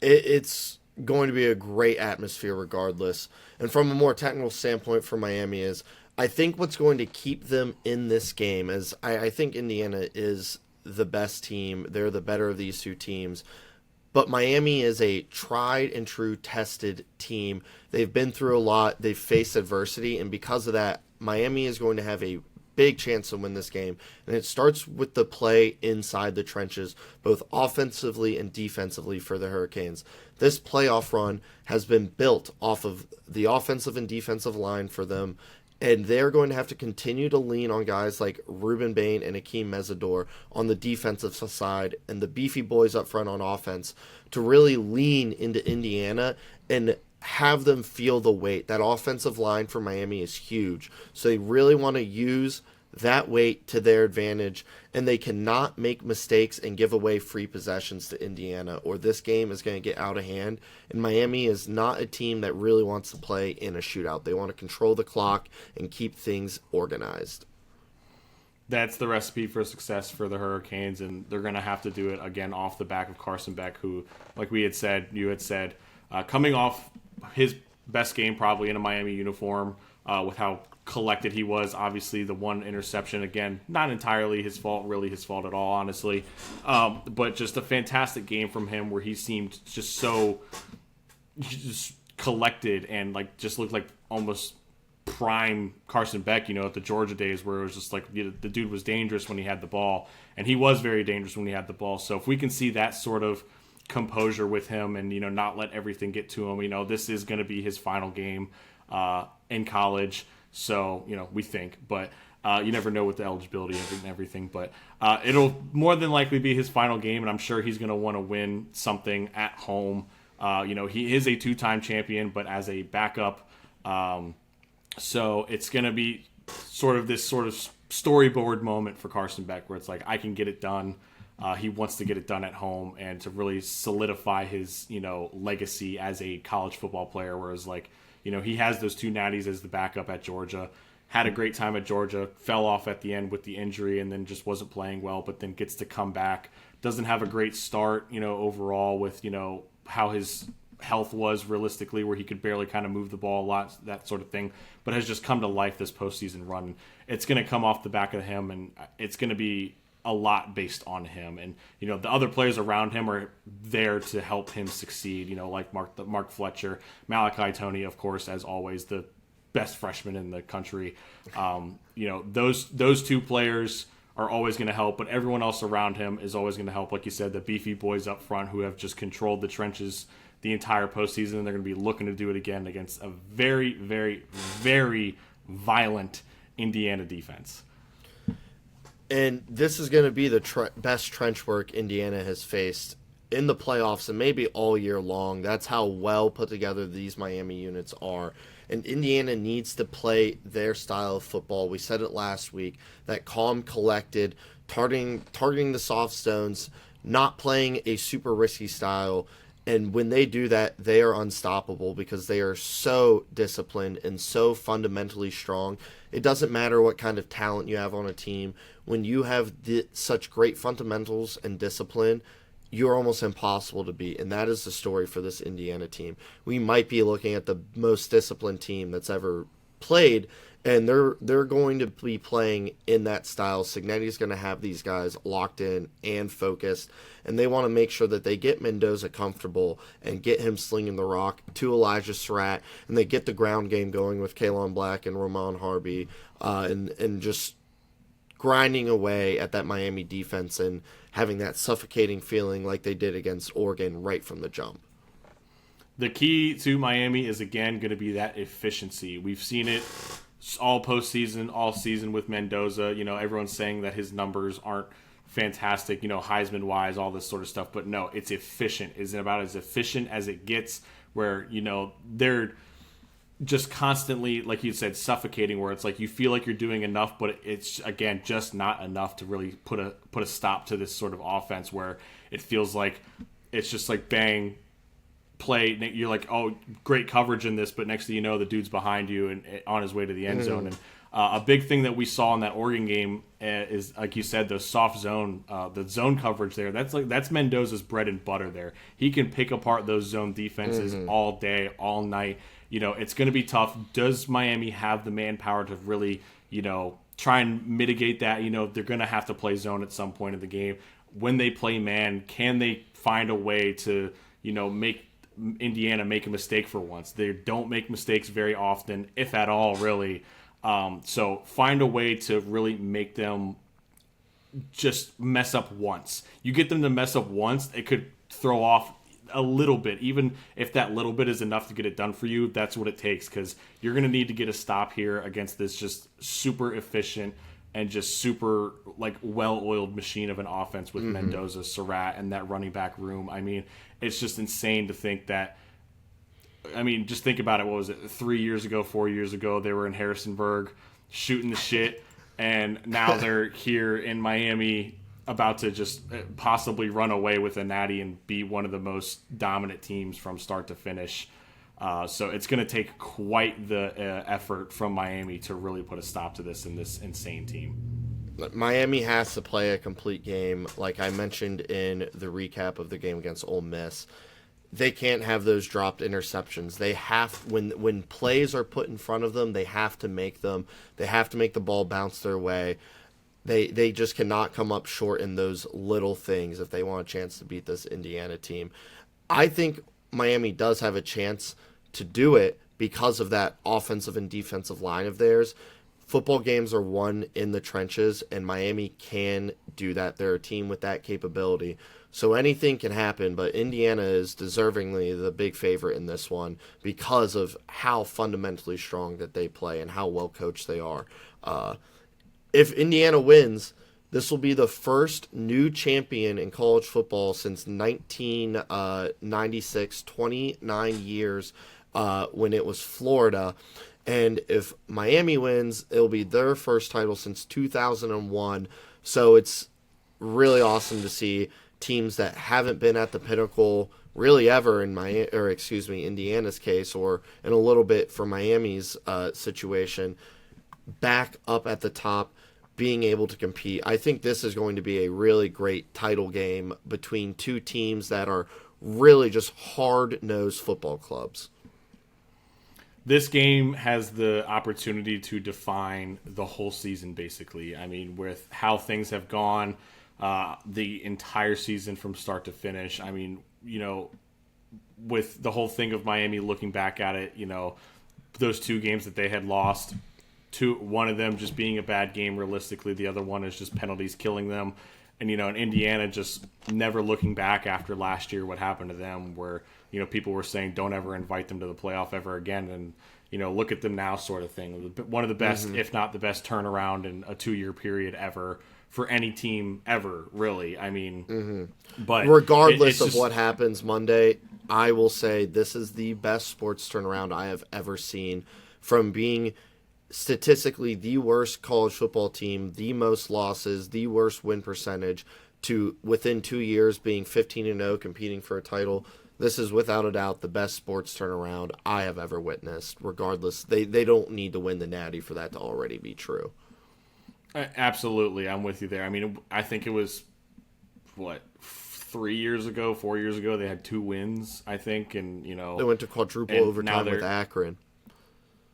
It's going to be a great atmosphere regardless. And from a more technical standpoint for Miami is, I think what's going to keep them in this game is I think Indiana is the best team. They're the better of these two teams. But Miami is a tried and true tested team. They've been through a lot. They've faced adversity. And because of that, Miami is going to have a big chance to win this game. And it starts with the play inside the trenches, both offensively and defensively for the Hurricanes. This playoff run has been built off of the offensive and defensive line for them. And they're going to have to continue to lean on guys like Ruben Bain and Akeem Mesidor on the defensive side and the beefy boys up front on offense to really lean into Indiana and have them feel the weight. That offensive line for Miami is huge. So they really want to use that weight to their advantage, and they cannot make mistakes and give away free possessions to Indiana, or this game is going to get out of hand. And Miami is not a team that really wants to play in a shootout. They want to control the clock and keep things organized. That's the recipe for success for the Hurricanes, and they're going to have to do it again off the back of Carson Beck, who, like you had said, coming off his best game probably in a Miami uniform, with how collected he was. Obviously the one interception, again, not entirely his fault at all, honestly, but just a fantastic game from him where he seemed just collected and just looked like almost prime Carson Beck, at the Georgia days, where it was just like the dude was dangerous when he had the ball, and he was very dangerous when he had the ball. So if we can see that sort of composure with him and not let everything get to him, this is going to be his final game in college. So, we think, but you never know with the eligibility and everything, but it'll more than likely be his final game, and I'm sure he's going to want to win something at home. He is a two-time champion, but as a backup. So it's going to be sort of this sort of storyboard moment for Carson Beck, where it's like, I can get it done. He wants to get it done at home and to really solidify his, legacy as a college football player, whereas he has those two natties as the backup at Georgia, had a great time at Georgia, fell off at the end with the injury, and then just wasn't playing well, but then gets to come back. Doesn't have a great start, overall with, how his health was realistically, where he could barely kind of move the ball a lot, that sort of thing, but has just come to life this postseason run. It's going to come off the back of him, and it's going to be a lot based on him. And, the other players around him are there to help him succeed, like Mark Fletcher, Malachi Toney, of course, as always, the best freshman in the country. Those two players are always going to help, but everyone else around him is always going to help. Like you said, the beefy boys up front who have just controlled the trenches the entire postseason, and they're going to be looking to do it again against a very, very, very violent Indiana defense. And this is going to be the best trench work Indiana has faced in the playoffs and maybe all year long. That's how well put together these Miami units are. And Indiana needs to play their style of football. We said it last week, that calm, collected, targeting the soft stones, not playing a super risky style. And when they do that, they are unstoppable because they are so disciplined and so fundamentally strong. It doesn't matter what kind of talent you have on a team. When you have such great fundamentals and discipline, you're almost impossible to beat. And that is the story for this Indiana team. We might be looking at the most disciplined team that's ever played And they're going to be playing in that style. Cignetti's going to have these guys locked in and focused, and they want to make sure that they get Mendoza comfortable and get him slinging the rock to Elijah Surratt, and they get the ground game going with Kalon Black and Ramon Harvey, and just grinding away at that Miami defense and having that suffocating feeling like they did against Oregon right from the jump. The key to Miami is, again, going to be that efficiency. We've seen it all postseason, all season with Mendoza. Everyone's saying that his numbers aren't fantastic, Heisman-wise, all this sort of stuff. But no, it's efficient. Is it about as efficient as it gets where, they're just constantly, like you said, suffocating, where it's like you feel like you're doing enough, but it's, again, just not enough to really put a stop to this sort of offense where it feels like it's just like bang, play, you're like, oh, great coverage in this, but next thing you know, the dude's behind you and on his way to the end zone. And a big thing that we saw in that Oregon game is, like you said, the soft zone, the zone coverage there. That's Mendoza's bread and butter there. He can pick apart those zone defenses all day, all night. It's going to be tough. Does Miami have the manpower to really, try and mitigate that? They're going to have to play zone at some point in the game. When they play man, can they find a way to, make Indiana make a mistake for once? They don't make mistakes very often, if at all, really. So find a way to really make them just mess up once. You get them to mess up once, it could throw off a little bit. Even if that little bit is enough to get it done for you, that's what it takes, because you're going to need to get a stop here against this just super efficient and just super well-oiled machine of an offense with Mendoza, Surratt, and that running back room. I mean, it's just insane to think that. I mean, just think about it. What was it? 3 years ago, 4 years ago, they were in Harrisonburg shooting the shit, and now they're here in Miami about to just possibly run away with a natty and be one of the most dominant teams from start to finish. So it's going to take quite the effort from Miami to really put a stop to this insane team. Miami has to play a complete game. Like I mentioned in the recap of the game against Ole Miss, they can't have those dropped interceptions. They have, when plays are put in front of them, they have to make them. They have to make the ball bounce their way. They just cannot come up short in those little things if they want a chance to beat this Indiana team. I think Miami does have a chance to do it because of that offensive and defensive line of theirs. Football games are won in the trenches, and Miami can do that. They're a team with that capability. So anything can happen, but Indiana is deservingly the big favorite in this one because of how fundamentally strong that they play and how well coached they are. If Indiana wins, this will be the first new champion in college football since 1996, 29 years when it was Florida. And if Miami wins, it'll be their first title since 2001. So it's really awesome to see teams that haven't been at the pinnacle really ever in Indiana's case, or in a little bit for Miami's situation, back up at the top, being able to compete. I think this is going to be a really great title game between two teams that are really just hard-nosed football clubs. This game has the opportunity to define the whole season, basically. I mean, with how things have gone the entire season from start to finish. I mean, with the whole thing of Miami looking back at it, those two games that they had lost, one of them just being a bad game realistically, the other one is just penalties killing them. And, in Indiana just never looking back after last year, what happened to them, where, people were saying don't ever invite them to the playoff ever again. And, look at them now sort of thing. One of the best, if not the best turnaround in a 2-year period ever for any team ever, really. I mean, but regardless of what happens Monday, I will say this is the best sports turnaround I have ever seen, from being statistically the worst college football team, the most losses, the worst win percentage, to within 2 years being 15-0, competing for a title. This is without a doubt the best sports turnaround I have ever witnessed. Regardless, they don't need to win the Natty for that to already be true. Absolutely, I'm with you there. I mean, I think it was 4 years ago they had 2 wins, I think, and they went to quadruple overtime with Akron.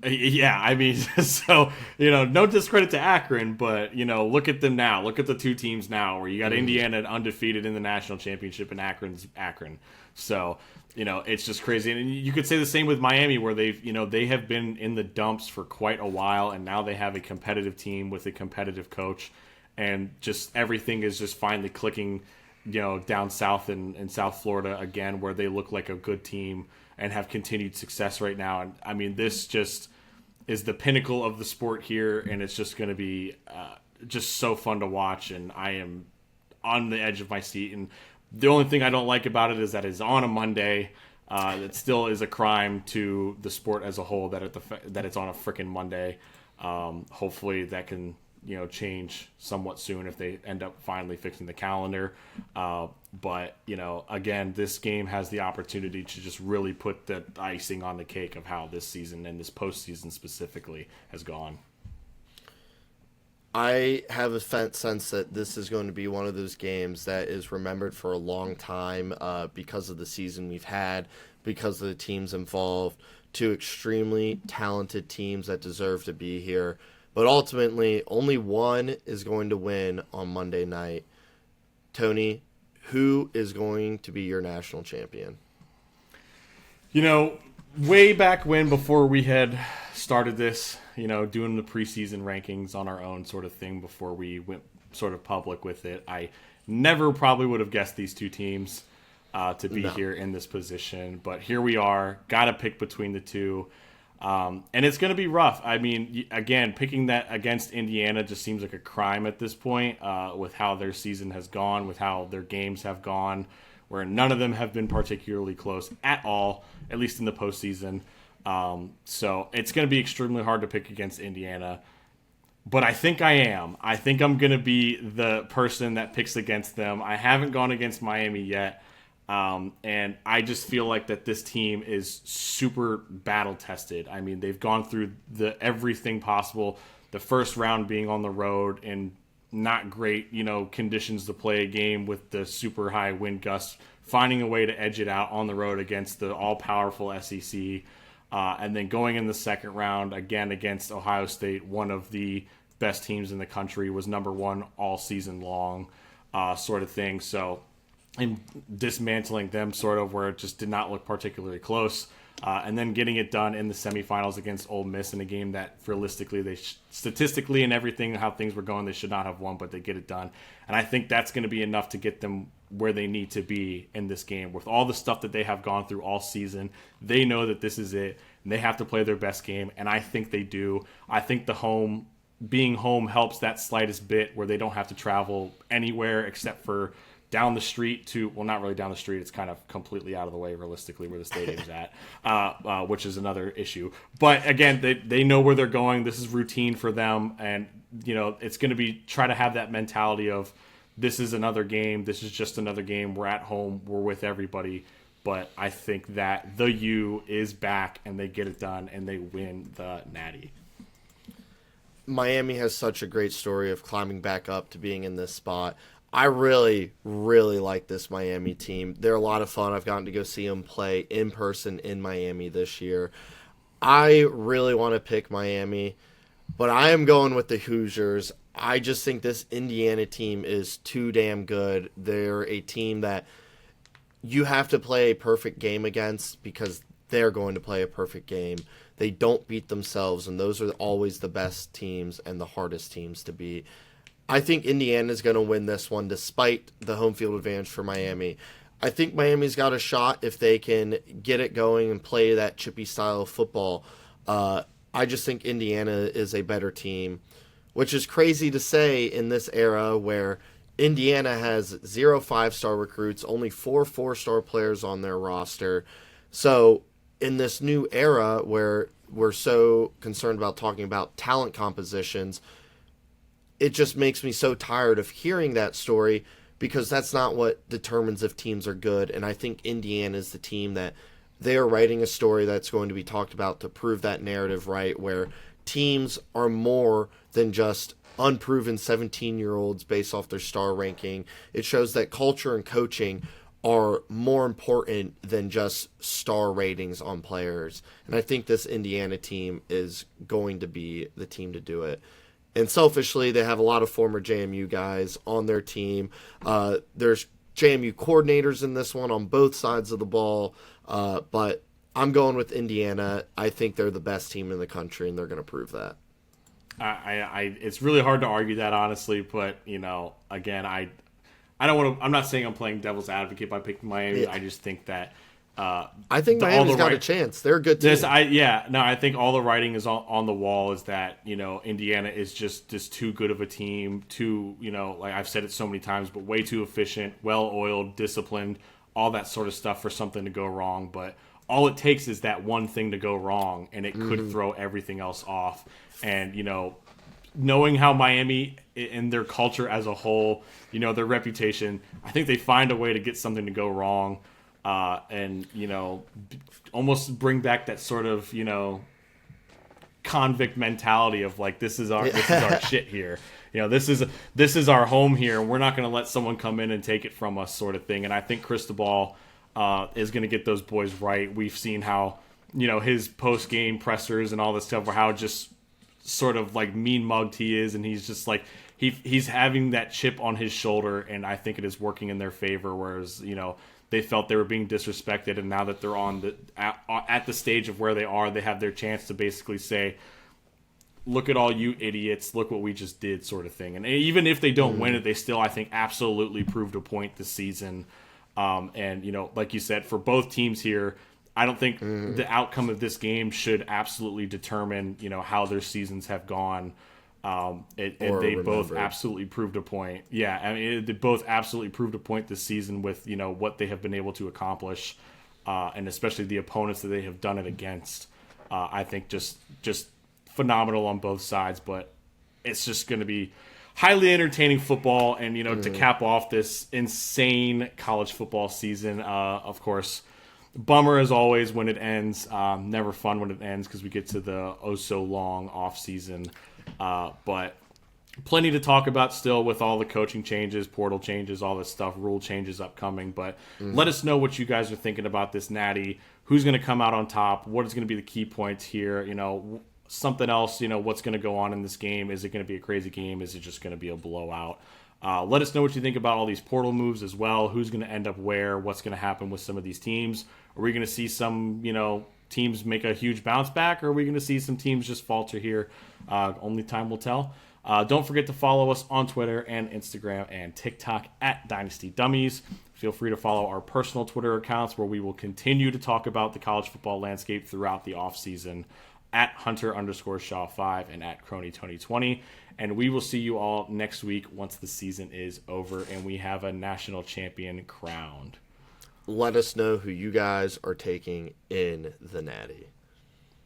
Yeah, I mean, so, no discredit to Akron, but, look at them now. Look at the two teams now where you got Indiana undefeated in the national championship and Akron's Akron. So, it's just crazy. And you could say the same with Miami where they have been in the dumps for quite a while, and now they have a competitive team with a competitive coach, and just everything is just finally clicking, down south in South Florida again, where they look like a good team and have continued success right now. And I mean, this just is the pinnacle of the sport here, and it's just going to be just so fun to watch. And I am on the edge of my seat. And the only thing I don't like about it is that it's on a Monday. It still is a crime to the sport as a whole that it's on a freaking Monday. Hopefully that can change somewhat soon if they end up finally fixing the calendar. But again, this game has the opportunity to just really put the icing on the cake of how this season and this postseason specifically has gone. I have a sense that this is going to be one of those games that is remembered for a long time because of the season we've had, because of the teams involved, two extremely talented teams that deserve to be here. But ultimately, only one is going to win on Monday night. Tony, who is going to be your national champion? Way back when, before we had started this, doing the preseason rankings on our own sort of thing before we went sort of public with it, I never probably would have guessed these two teams to be here in this position. But here we are, got to pick between the two. And it's going to be rough. I mean, again, picking that against Indiana just seems like a crime at this point with how their season has gone, with how their games have gone, where none of them have been particularly close at all, at least in the postseason. So it's going to be extremely hard to pick against Indiana. But I think I am. I think I'm going to be the person that picks against them. I haven't gone against Miami yet. And I just feel like that this team is super battle tested. I mean, they've gone through everything possible. The first round being on the road and not great, conditions to play a game with the super high wind gusts, finding a way to edge it out on the road against the all-powerful SEC. And then going in the second round again against Ohio State, one of the best teams in the country, was number one all season long, sort of thing. So, and dismantling them sort of where it just did not look particularly close. And then getting it done in the semifinals against Ole Miss in a game that realistically, statistically and everything, how things were going, they should not have won, but they get it done. And I think that's going to be enough to get them where they need to be in this game. With all the stuff that they have gone through all season, they know that this is it, and they have to play their best game, and I think they do. I think being home helps that slightest bit where they don't have to travel anywhere except for down the street to, well, not really down the street. It's kind of completely out of the way, realistically, where the stadium's at, which is another issue. But again, they know where they're going. This is routine for them. And, it's going to be try to have that mentality of this is another game. This is just another game. We're at home. We're with everybody. But I think that the U is back and they get it done and they win the Natty. Miami has such a great story of climbing back up to being in this spot. I really, really like this Miami team. They're a lot of fun. I've gotten to go see them play in person in Miami this year. I really want to pick Miami, but I am going with the Hoosiers. I just think this Indiana team is too damn good. They're a team that you have to play a perfect game against because they're going to play a perfect game. They don't beat themselves, and those are always the best teams and the hardest teams to beat. I think Indiana's going to win this one despite the home field advantage for Miami. I think Miami's got a shot if they can get it going and play that chippy style of football. I just think Indiana is a better team, which is crazy to say in this era where Indiana has 0 5-star recruits, only 4 4-star players on their roster. So in this new era where we're so concerned about talking about talent compositions, it just makes me so tired of hearing that story because that's not what determines if teams are good. And I think Indiana is the team that they are writing a story that's going to be talked about to prove that narrative right, where teams are more than just unproven 17-year-olds based off their star ranking. It shows that culture and coaching are more important than just star ratings on players. And I think this Indiana team is going to be the team to do it. And selfishly, they have a lot of former JMU guys on their team. There's JMU coordinators in this one on both sides of the ball. But I'm going with Indiana. I think they're the best team in the country, and they're going to prove that. It's really hard to argue that, honestly. But, again, I don't want to. I'm not saying I'm playing devil's advocate by picking Miami. Yeah. I just think that I think Miami's got a chance. They're a good team. I think all the writing is on the wall is that Indiana is just too good of a team. Too like I've said it so many times, but way too efficient, well oiled, disciplined, all that sort of stuff for something to go wrong. But all it takes is that one thing to go wrong, and it could throw everything else off. And knowing how Miami and their culture as a whole, their reputation, I think they find a way to get something to go wrong, and almost bring back that sort of convict mentality of like this is our shit here. This is our home here, and we're not going to let someone come in and take it from us, sort of thing. And I think Cristobal is going to get those boys right. We've seen how his post game pressers and all this stuff, where how just sort of like mean mugged he is, and he's just like he's having that chip on his shoulder, and I think it is working in their favor. Whereas they felt they were being disrespected, and now that they're on at the stage of where they are, they have their chance to basically say, look at all you idiots, look what we just did, sort of thing. And even if they don't win it, they still, I think, absolutely proved a point this season. And like you said, for both teams here, I don't think the outcome of this game should absolutely determine how their seasons have gone. They both absolutely proved a point. Yeah, I mean, they both absolutely proved a point this season with what they have been able to accomplish, and especially the opponents that they have done it against. I think just phenomenal on both sides. But it's just going to be highly entertaining football, and to cap off this insane college football season. Of course, bummer as always when it ends. Never fun when it ends because we get to the oh so long off season. But plenty to talk about still with all the coaching changes, portal changes, all this stuff, rule changes upcoming. But let us know what you guys are thinking about this Natty. Who's going to come out on top? What is going to be the key points here? Something else, what's going to go on in this game? Is it going to be a crazy game? Is it just going to be a blowout? Let us know what you think about all these portal moves as well. Who's going to end up where? What's going to happen with some of these teams? Are we going to see some, teams make a huge bounce back, or are we going to see some teams just falter here? Only time will tell. Don't forget to follow us on Twitter and Instagram and TikTok at Dynasty Dumbies. Feel free to follow our personal Twitter accounts, where we will continue to talk about the college football landscape throughout the offseason, at Hunter_Shaw5 and at Crony2020. And we will see you all next week once the season is over and we have a national champion crowned. Let us know who you guys are taking in the Natty.